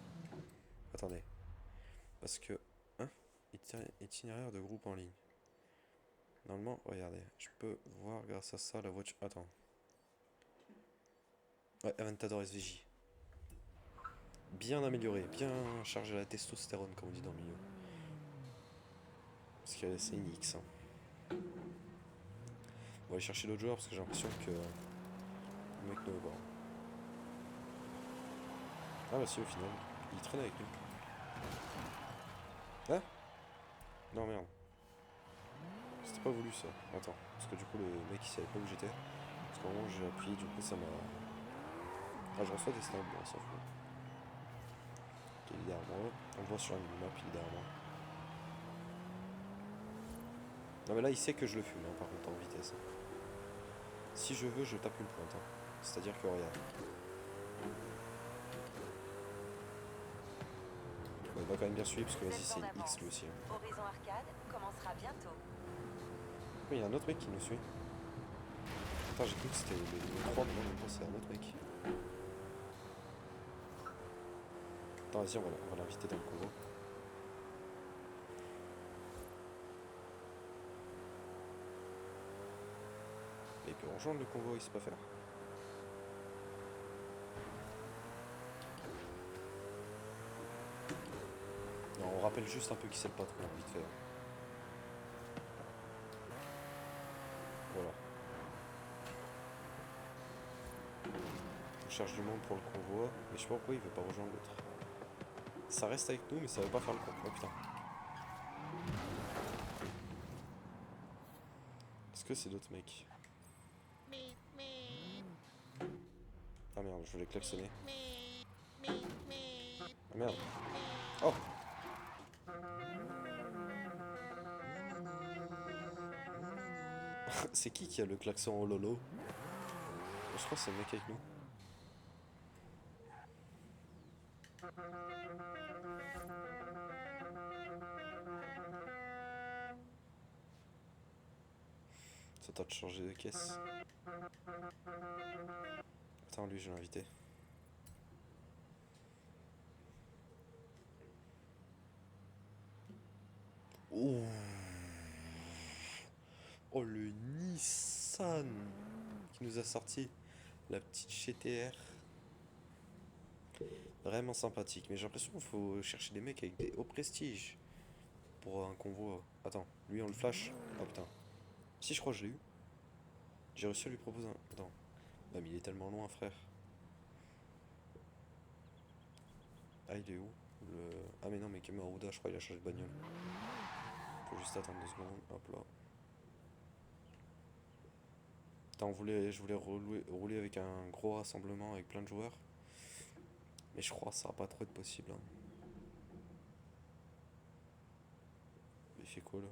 Attendez. Parce que... Hein? Itinéraire de groupe en ligne. Normalement, regardez. Je peux voir grâce à ça la voiture... Attends. Ouais, Aventador SVJ. Bien amélioré, bien chargé à la testostérone, comme on dit dans le milieu. Parce que c'est une X. Hein. On va aller chercher l'autre joueur parce que j'ai l'impression que le mec ne veut pas. Ah bah si, au final, il traîne avec nous. Hein? Non, merde. C'était pas voulu ça. Attends, parce que du coup le mec il savait pas où j'étais. Parce qu'au moment où j'ai appuyé, du coup ça m'a... Ah, je reçois des snaps, bon, on s'en fout. Ok, il est derrière moi. On le voit sur la map, il est derrière moi. Non mais là il sait que je le fume, hein, par contre en vitesse. Si je veux, je tape une pointe. Hein. C'est-à-dire que regarde. Bon, il va quand même bien suivre parce que vas-y c'est une X lui aussi. Hein. Horizon Arcade commencera bientôt. Oui, il y a un autre mec qui nous suit. Attends, j'ai cru que c'était le 3, mais non, je pense que c'est un autre mec. Attends, vas-y, on va l'inviter dans le convoi. Et il peut rejoindre le convoi, il sait pas faire. Non, on rappelle juste un peu qui c'est le patron, vite fait. Voilà. On cherche du monde pour le convoi, mais je sais pas pourquoi il veut pas rejoindre l'autre. Ça reste avec nous, mais ça veut pas faire le convoi. Oh putain. Est-ce que c'est d'autres mecs? Ah merde, je voulais klaxonner. Ah merde. Oh! C'est qui a le klaxon au lolo? Je crois que c'est le mec avec nous. Ça t'a de changer de caisse. Attends, lui, je l'ai invité. Oh, oh le Nice. Nissan qui nous a sorti la petite GTR. Vraiment sympathique. Mais j'ai l'impression qu'il faut chercher des mecs avec des hauts prestiges pour un convoi. Attends, lui on le flash. Oh putain. Si, je crois que je l'ai eu. J'ai réussi à lui proposer un... Attends. Ah mais il est tellement loin, frère. Ah, il est où Ah mais non, mais Camerouda, je crois qu'il a changé de bagnole. Faut juste attendre 2 secondes. Hop là. Putain, je voulais rouler avec un gros rassemblement avec plein de joueurs. Mais je crois que ça va pas trop être possible. Hein. Il fait quoi là?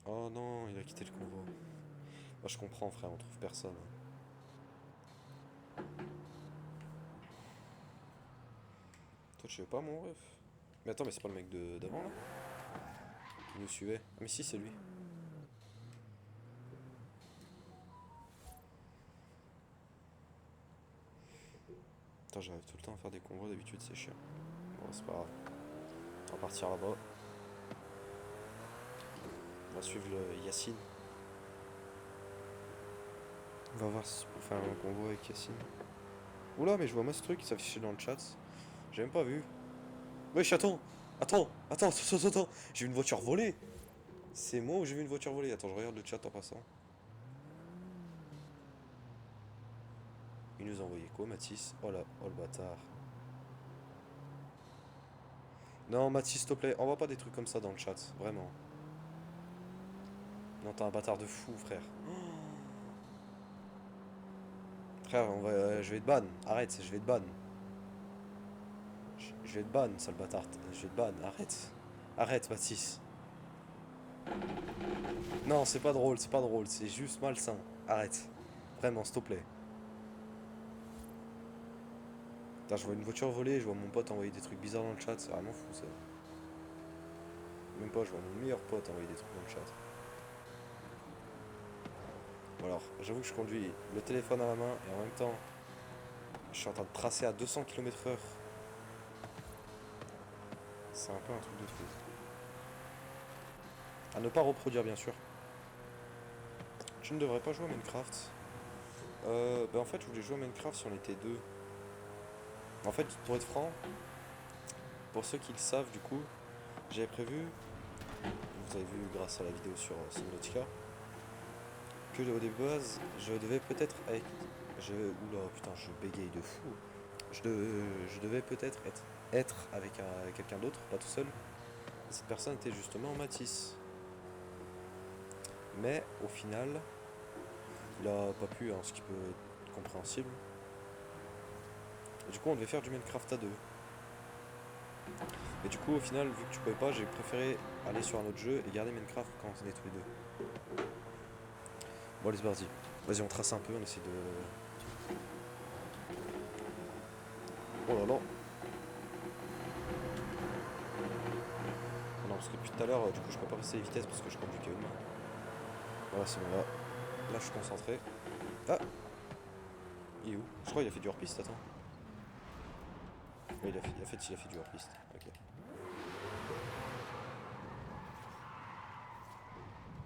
Oh non, il a quitté le convoi. Bah, je comprends, frère, on trouve personne. Toi, tu veux pas, mon ref? Mais attends, mais c'est pas le mec d'avant là? Qui nous suivait? Ah, mais si, c'est lui. Putain, j'arrive tout le temps à faire des convois, d'habitude, c'est chiant. Bon, c'est pas grave. On va partir là-bas. On va suivre le Yacine. On va voir pour faire un convoi avec Yacine. Oula, mais je vois moi ce truc qui s'affichait dans le chat. J'ai même pas vu. Wesh, attends. Attends. J'ai vu une voiture volée. C'est moi ou j'ai vu une voiture volée? Attends, je regarde le chat en passant. Il nous a envoyé quoi, Mathis? Oh là, oh le bâtard. Non, Mathis, s'il te plaît, envoie pas des trucs comme ça dans le chat. Vraiment. Non, t'es un bâtard de fou, frère. Frère, je vais te ban. Arrête, je vais te ban. Je vais te ban, sale bâtard. Je vais te ban, arrête. Arrête, Mathis. Non, c'est pas drôle, c'est juste malsain. Arrête. Vraiment, s'il te plaît. Putain, je vois une voiture volée, je vois mon pote envoyer des trucs bizarres dans le chat, c'est vraiment fou ça. Même pas, je vois mon meilleur pote envoyer des trucs dans le chat. Bon alors, j'avoue que je conduis le téléphone à la main et en même temps, je suis en train de tracer à 200 km/h. C'est un peu un truc de fou. À ne pas reproduire, bien sûr. Tu ne devrais pas jouer à Minecraft. Bah en fait, je voulais jouer à Minecraft si on était deux. En fait, pour être franc, pour ceux qui le savent, du coup, j'avais prévu, vous avez vu grâce à la vidéo sur Subnautica, que au début, je devais peut-être avec... Oula, putain, je bégaye de fou. Je devais peut-être être avec quelqu'un d'autre, pas tout seul. Et cette personne était justement Mathis. Mais au final, il a pas pu, hein, ce qui peut être compréhensible. Et du coup, on devait faire du Minecraft à deux. Et du coup, au final, vu que tu pouvais pas, j'ai préféré aller sur un autre jeu et garder Minecraft quand on est tous les deux. Bon, allez, c'est parti. Vas-y, on trace un peu, on essaie de... Oh là là. Non, parce que depuis tout à l'heure, du coup, je peux pas passer les vitesses parce que je conduis que une main. Voilà, c'est bon, là. Là, je suis concentré. Ah! Il est où? Je crois qu'il a fait du hors-piste, attends. Ouais, il a fait du hors-piste. Ok.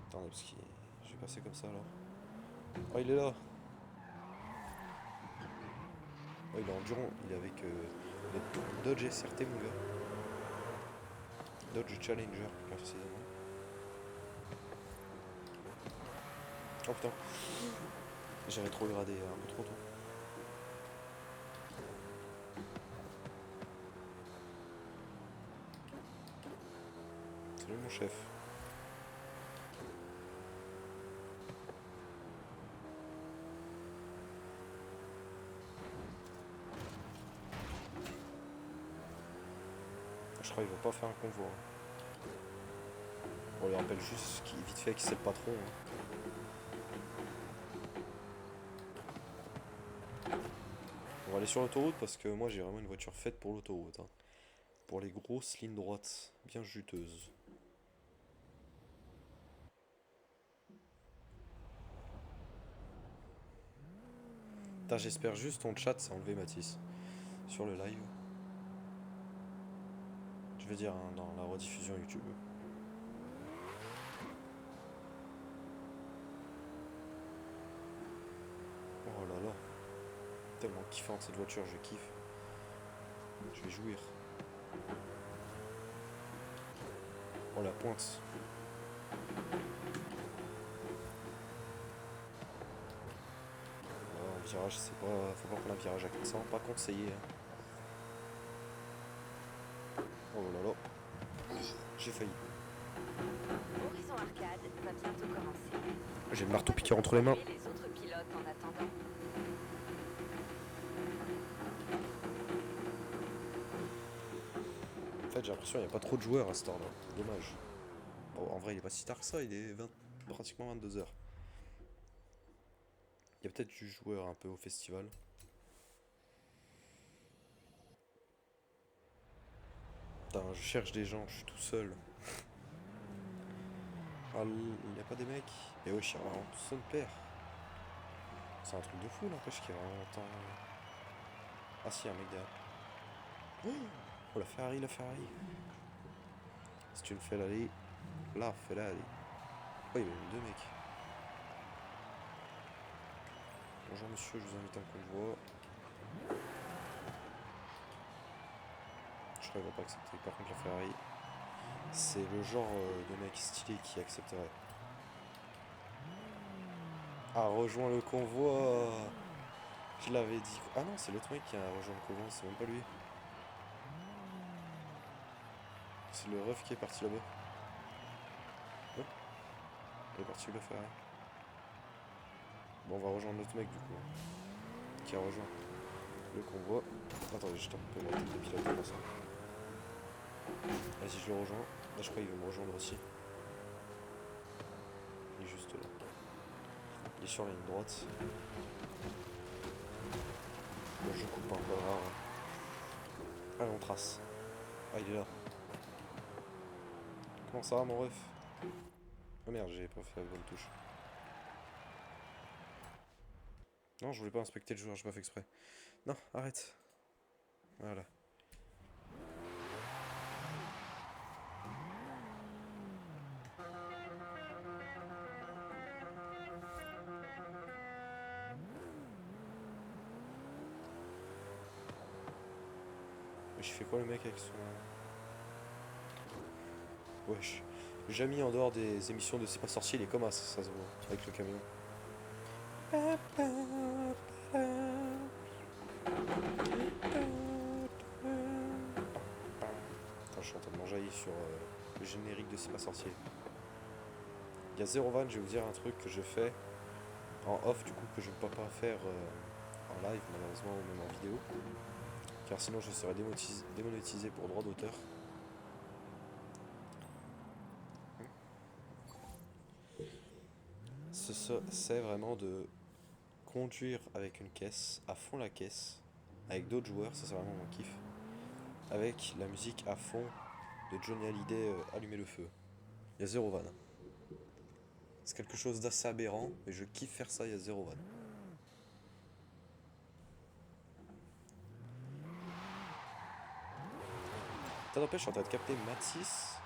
Attendez, parce qu'il... Je vais passer comme ça, alors. Oh, il est là! Oh, il est endurant, il est avec le Dodge SRT, mon gars. Dodge Challenger, précisément. Oh putain, j'ai rétrogradé un peu trop tôt. Salut mon chef. Je crois qu'il va pas faire un convoi. On lui rappelle juste vite fait qui c'est le patron. On va aller sur l'autoroute parce que moi j'ai vraiment une voiture faite pour l'autoroute. Hein. Pour les grosses lignes droites, bien juteuses. J'espère juste ton chat s'est enlevé, Mathis. Sur le live. Je veux dire, hein, dans la rediffusion YouTube. Oh là là. Tellement kiffante cette voiture, je kiffe. Je vais jouir. Oh la pointe. Oh, virage, c'est pas. Faut pas prendre un virage à 400, pas conseillé. Hein. Oh là là. J'ai failli. Horizon Arcade va bientôt commencer. J'ai le marteau piqueur entre les mains. Les autres pilotes en attendant. En fait, j'ai l'impression qu'il n'y a pas trop de joueurs à cette heure-là. Dommage. Bon, en vrai, il est pas si tard que ça, il est pratiquement 22 h. Il y a peut-être du joueur un peu au festival. Putain, je cherche des gens, je suis tout seul. Ah, il n'y a pas des mecs. Et wesh, il y a vraiment tout son père. C'est un truc de fou, n'empêche qu'il y a vraiment longtemps. Ah si, il y a un mec derrière. Oh, la Ferrari, la Ferrari. Si tu me fais l'aller, là, fais-la aller. Oh, il y avait même deux mecs. Bonjour monsieur, je vous invite en convoi. Je crois qu'il va pas accepter. Par contre, la Ferrari, c'est le genre de mec stylé qui accepterait. Ah, rejoins le convoi. Je l'avais dit. Ah non, c'est l'autre mec qui a rejoint le convoi, c'est même pas lui. C'est le ref qui est parti là-bas. Ouais. Il est parti où la Ferrari? Bon, on va rejoindre l'autre mec du coup. Qui a rejoint le convoi. Attendez, je tape un peu la tête de pilote pour ça. Vas-y, je le rejoins. Là, je crois qu'il veut me rejoindre aussi. Il est juste là. Il est sur la ligne droite. Bon, je coupe un peu rare. Allez, on trace. Ah, il est là. Comment ça va, mon ref? Oh merde, j'ai pas fait la bonne touche. Non, je voulais pas inspecter le joueur, j'ai pas fait exprès. Non, arrête. Voilà. Je fais quoi le mec avec son... Wesh. Jamais en dehors des émissions de C'est pas sorcier, il est comme ça se voit, avec le camion. Attends, je suis en train de m'enjailler sur le générique de C'est pas sorcier. Il y a 0 van, je vais vous dire un truc que je fais en off du coup que je ne peux pas faire en live malheureusement ou même en vidéo. Car sinon je serais démonétisé pour droit d'auteur. C'est vraiment de conduire avec une caisse, à fond la caisse, avec d'autres joueurs, ça c'est vraiment mon kiff. Avec la musique à fond de Johnny Hallyday, Allumer le feu. Il y a 0 van. C'est quelque chose d'assez aberrant, mais je kiffe faire ça, il y a 0 van. Ça n'empêche, je suis en train de capter Matisse.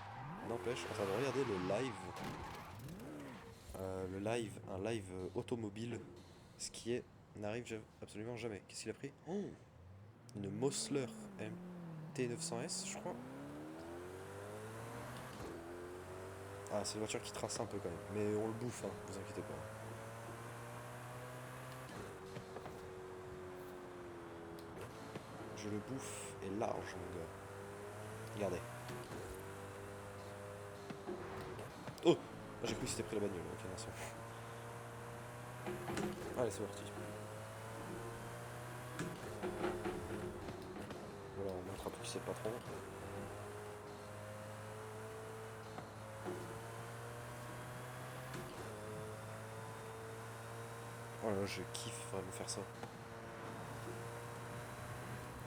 N'empêche, je suis en train de regarder un live automobile, ce qui n'arrive absolument jamais. Qu'est-ce qu'il a pris? Oh, une Mosler MT900S, je crois. Ah, c'est une voiture qui trace un peu quand même, mais on le bouffe, hein, vous inquiétez pas. Je le bouffe et large, mon gars. Regardez. Oh! J'ai cru que c'était pris la bagnole, ok, merci. Allez, c'est parti. Voilà, on montre un peu qui c'est le patron. Oh là là, je kiffe vraiment faire ça.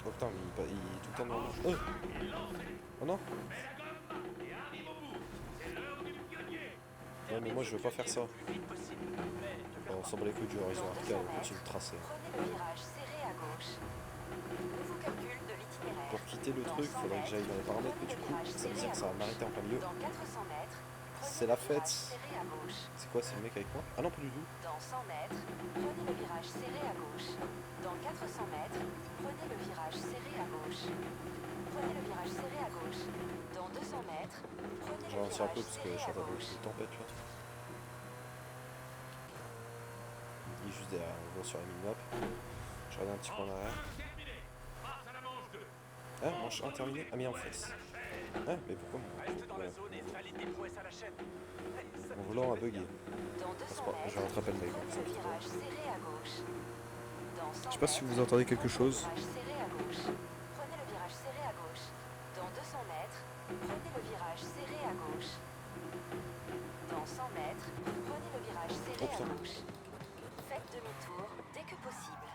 Oh putain, mais il est tout le temps dans le... Oh non! Ouais, mais moi je veux pas faire ça. Oh, on s'en bat les couilles du horizon arcade, on continue de tracer. Prenez le virage serré à gauche. Nouveau calcul de l'itinéraire. pour quitter le truc, faudrait que j'aille dans les paramètres, mais du coup, ça veut dire que ça va m'arrêter en plein milieu. Dans 400 mètres, C'est la fête. serré à gauche. C'est quoi, c'est le mec avec moi? Ah non, pas du tout. Dans 100 mètres, prenez le virage serré à gauche. Dans 400 mètres, prenez le virage serré à gauche. Prenez le virage serré à gauche. Dans 200 mètres, prenez Je le ralentis un virage peu parce que je serré suis à en train de gauche. de tempête là. Il est juste derrière, on voit sur la minimap. Je regarde un petit peu en arrière. Ah, manche 1 terminée. Ah, mais en face. Ah, mais pourquoi Reste dans la voilà. zone et valide tes prouesses à la chaîne. Ça Mon fait volant a plaisir. bugué. Dans 200 Je mètres, vais rattraper le mec. prenez le virage serré à gauche. Dans 100 Je sais pas si mètres, vous entendez quelque chose. prenez le virage serré à gauche. Prenez le virage serré à gauche. Dans 200 mètres, prenez le virage serré à gauche. Dans 100 mètres, prenez le virage serré Oh, à putain. gauche. Faites demi-tour dès que possible.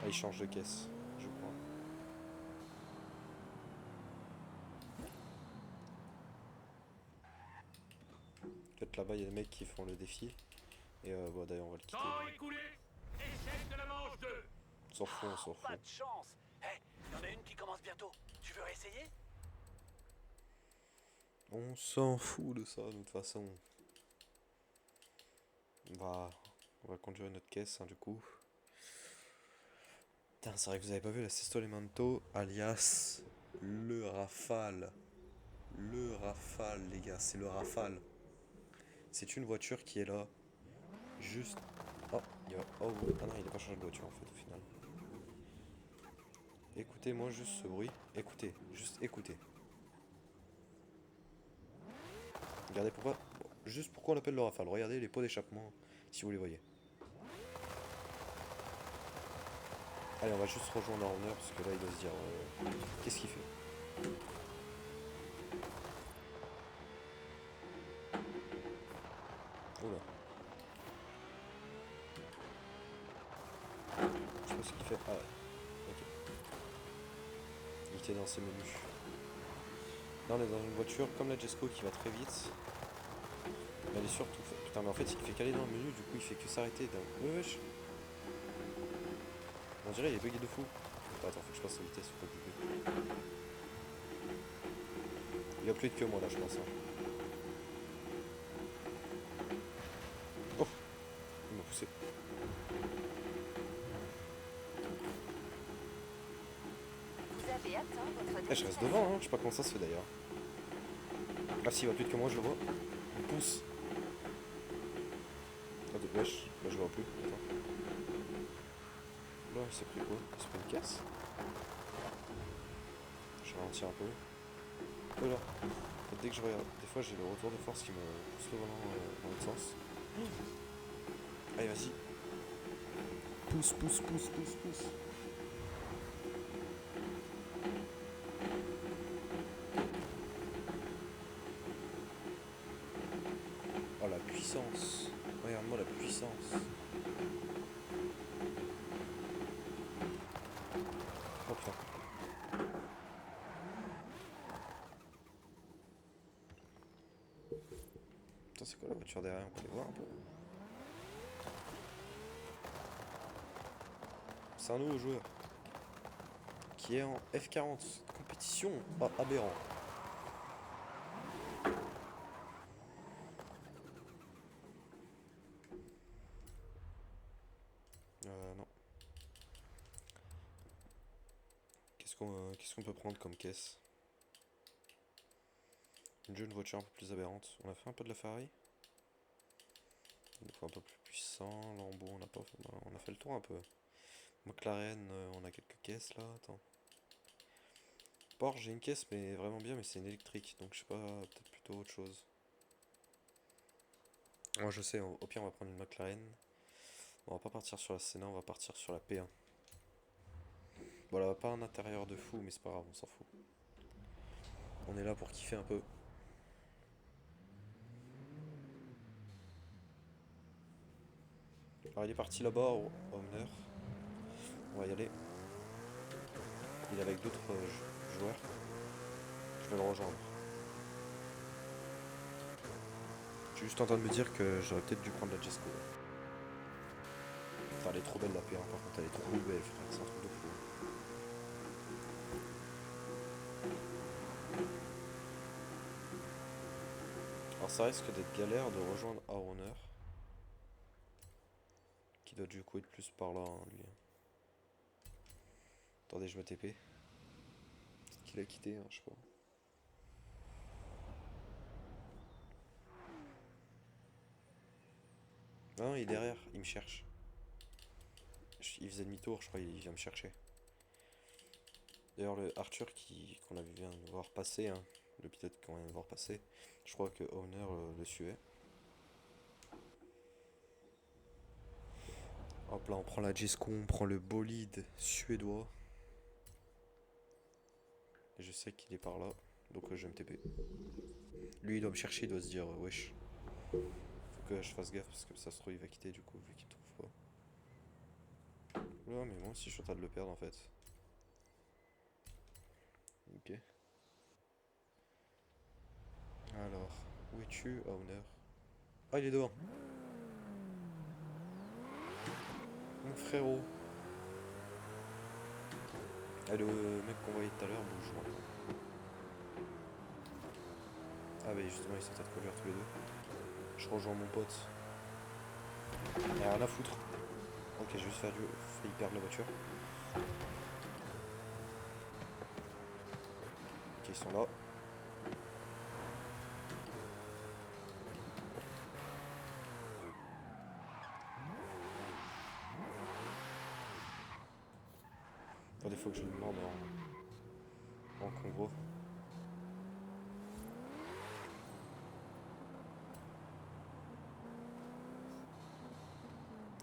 Ah, il change de caisse, je crois. Peut-être là-bas, il y a des mecs qui font le défi. Et bon, d'ailleurs, on va le quitter. Temps écoulé. Échec de la manche 2. On s'en fout, on s'en Pas fout. de chance. Hé, il y en a une qui commence bientôt. Tu veux réessayer? On s'en fout de ça, de toute façon. On va conduire notre caisse, hein, du coup. Putain, c'est vrai que vous avez pas vu la Sesto Elemento, alias le Rafale. Le Rafale, les gars, c'est le Rafale. C'est une voiture qui est là, juste... Oh, oh, ah non, il a pas changé de voiture en fait, au final. Écoutez-moi juste ce bruit. Écoutez, juste écoutez. Regardez pourquoi... Juste pourquoi on l'appelle le Rafale. Regardez les pots d'échappement, si vous les voyez. Allez, on va juste rejoindre Horner, parce que là, il doit se dire... qu'est-ce qu'il fait? Oula. Je sais pas ce qu'il fait. Ah ouais. Ok. Il était dans ses menus. Là, on est dans une voiture comme la Jesco qui va très vite. Mais elle est surtout... Putain, mais en fait, il fait qu'aller dans le menu, du coup, il fait que s'arrêter d'un... Wesh. On dirait il est bugué de fou. Attends, faut que je passe la vitesse, faut pas bugger. Il a plus vite que moi là, je pense. Hein. Oh, il m'a poussé. Vous avez atteint votre Eh, je reste devant, hein. Je sais pas comment ça se fait d'ailleurs. Ah si, il va plus vite que moi, je le vois. Il pousse. Attends, wesh, là je le vois plus. Attends. Là, il s'est pris quoi? Il s'est pris une caisse? Je ralentis un peu. Oh là. Dès que je regarde, des fois j'ai le retour de force qui me pousse le volant dans l'autre sens. Allez, vas-y. Pousse, pousse, pousse, pousse, pousse. Oh la puissance. Regarde-moi la puissance. Oh putain. Putain, c'est quoi la voiture derrière? On peut les voir un peu. C'est un nouveau joueur qui est en F40 compétition. Ah, aberrant. Non. Qu'est-ce qu'on peut prendre comme caisse? Une jeune voiture un peu plus aberrante. On a fait un peu de la Ferrari. Une fois un peu plus puissant. Lambeau, on a fait le tour un peu. McLaren, on a quelques caisses là. Attends. Porsche, j'ai une caisse, mais vraiment bien, mais c'est une électrique. Donc je sais pas, peut-être plutôt autre chose. Moi je sais, au pire on va prendre une McLaren. On va pas partir sur la Senna, on va partir sur la P1. Bon, elle a pas un intérieur de fou, mais c'est pas grave, on s'en fout. On est là pour kiffer un peu. Alors il est parti là-bas, Homner. On va y aller. Il est avec d'autres joueurs. Je vais le rejoindre. Je suis juste en train de me dire que j'aurais peut-être dû prendre la Jesco. Putain, elle est trop belle la P1, par contre elle est trop belle frère, c'est un truc de fou. Alors ça risque d'être galère de rejoindre Aroner. Qui doit du coup être plus par là, hein, lui. Attendez, je me TP. Peut-être qu'il a quitté, hein, je sais pas. Non, il est derrière, il me cherche. Il faisait demi-tour, je crois, il vient me chercher. D'ailleurs, le Arthur qu'on avait vient de voir passer, hein, le pilote qu'on vient de voir passer, je crois que Owner le suivait. Hop là, on prend la Gisco, on prend le bolide suédois. Et je sais qu'il est par là, donc je vais me TP. Lui, il doit me chercher, il doit se dire wesh. Faut que je fasse gaffe parce que ça se trouve, il va quitter du coup, vu qu'il trouve pas. Oula, mais moi aussi, je suis en train de le perdre en fait. Ok. Alors, où es-tu, Owner? Ah, il est devant. Mon frérot. Ah, le mec qu'on voyait tout à l'heure bouge maintenant. Ah, bah justement, ils sont en train de conduire tous les deux. Je rejoins mon pote. Il a rien à foutre. Ok, j'ai juste failli perdre la voiture. Ok, ils sont là. Attendez, faut que je le demande en Congo.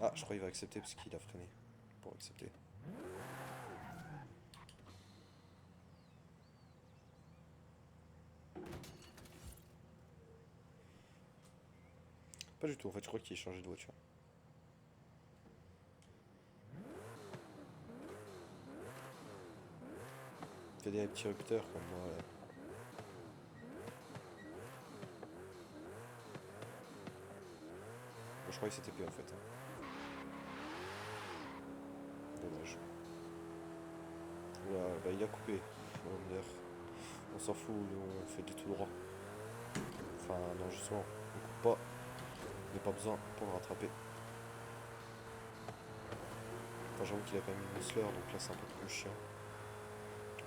Ah, je crois qu'il va accepter parce qu'il a freiné pour accepter. Pas du tout, en fait, je crois qu'il a changé de voiture. Il fait des petits rupteurs comme moi là. Bon, je crois que c'était pire en fait. Hein. Dommage. Oula, bah, il a coupé. On s'en fout, on fait du tout droit. Enfin, non, justement, on coupe pas. Il n'y a pas besoin pour le rattraper. Enfin, j'avoue qu'il a quand même une muscleur, donc là c'est un peu plus chiant.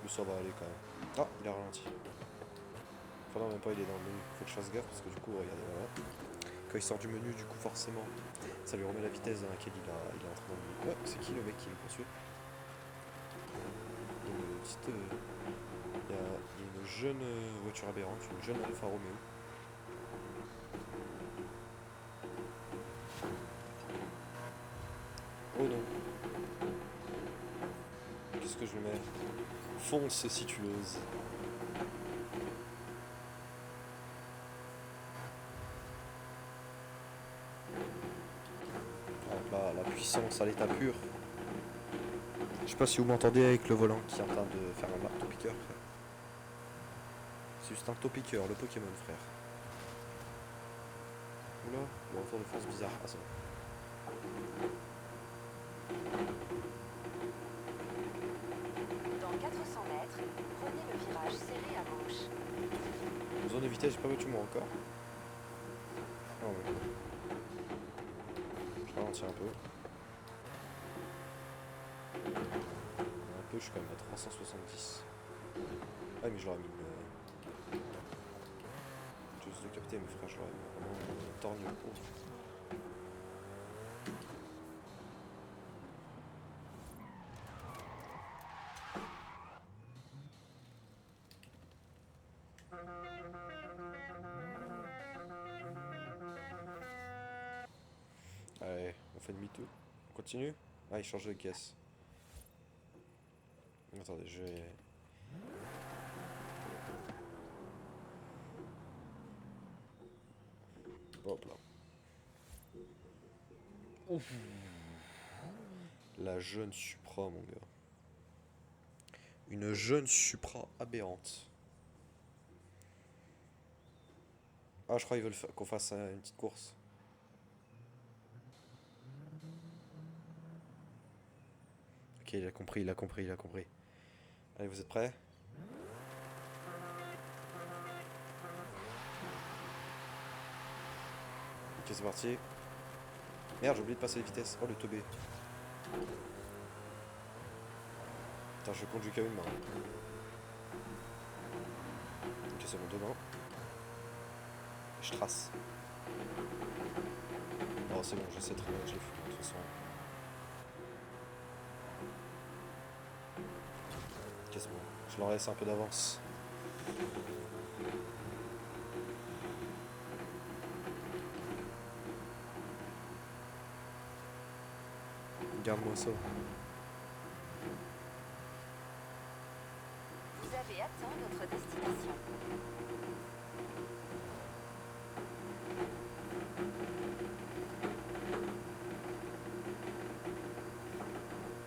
Mais ça va aller quand même. Ah, il a ralenti. Enfin non, même pas, il est dans le menu. Faut que je fasse gaffe parce que du coup, regardez, voilà. Quand il sort du menu, du coup, forcément, ça lui remet la vitesse dans laquelle il est entré dans le menu. Ouais, c'est qui le mec qui le poursuit? Il y a une petite... il y a une jeune voiture aberrante, une jeune Alfa Romeo. Oh non. Qu'est-ce que je mets? Fonce si tu l'oses. Donc là, la puissance à l'état pur. Je sais pas si vous m'entendez avec le volant qui est en train de faire un marteau piqueur, frère. C'est juste un marteau piqueur, le Pokémon, frère. Oula, le retour de force bizarre. Ah, c'est bon. Dans 400 mètres, prenez le virage serré à gauche. Zone de vitesse, j'ai pas battu moi encore. Ah ouais. Je ralentis un peu. Un peu, je suis quand même à 370. Ah mais je l'aurais mis juste de capter mes frères, je l'aurais mis vraiment torgne pour. Allez, on fait demi-tour. On continue? Ah, il change de caisse. Attendez, je vais... Hop là. Ouf. La jeune Supra, mon gars. Une jeune Supra aberrante. Ah, je crois qu'ils veulent qu'on fasse une petite course. il a compris, il a compris, il a compris. Allez, vous êtes prêts? Ok, c'est parti. Merde, j'ai oublié de passer les vitesses. Oh, le teubé. Putain, je conduis quand même mal. Ok, c'est bon, demain. Je trace. Oh, c'est bon, je sais très bien que je l'ai fait, de toute façon. Ok, c'est bon. Je leur laisse un peu d'avance. Garde-moi ça. Vous avez atteint votre destination.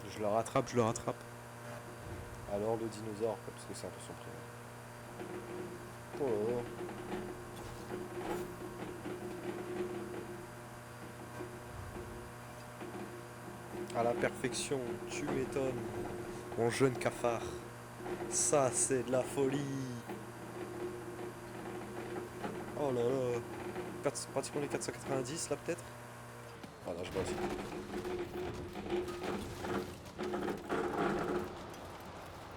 Je le rattrape, je le rattrape. Alors le dinosaure, parce que c'est un peu son prénom. Oh. À la perfection, tu m'étonnes. Mon jeune cafard. Ça, c'est de la folie. Oh là là. Pratiquement les 490 là peut-être. Voilà, je bats.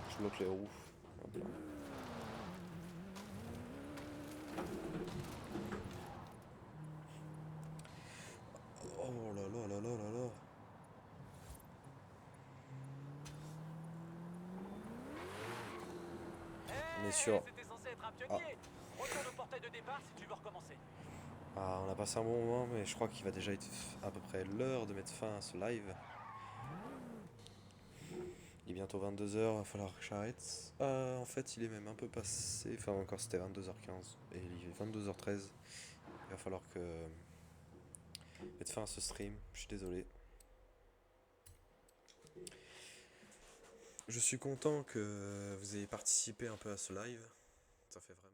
Je bloque les roues. Hop là. Oh là là là là là là. On est sûr. C'était censé être un Ah. pionnier. Retourne au portail de départ si tu veux recommencer. Ah, on a passé un bon moment, mais je crois qu'il va déjà être à peu près l'heure de mettre fin à ce live. Il est bientôt 22h, va falloir que j'arrête. En fait, il est même un peu passé. Enfin, encore c'était 22h15. Et il est 22h13. Il va falloir que mettre fin à ce stream. Je suis désolé. Je suis content que vous ayez participé un peu à ce live. Ça fait vraiment.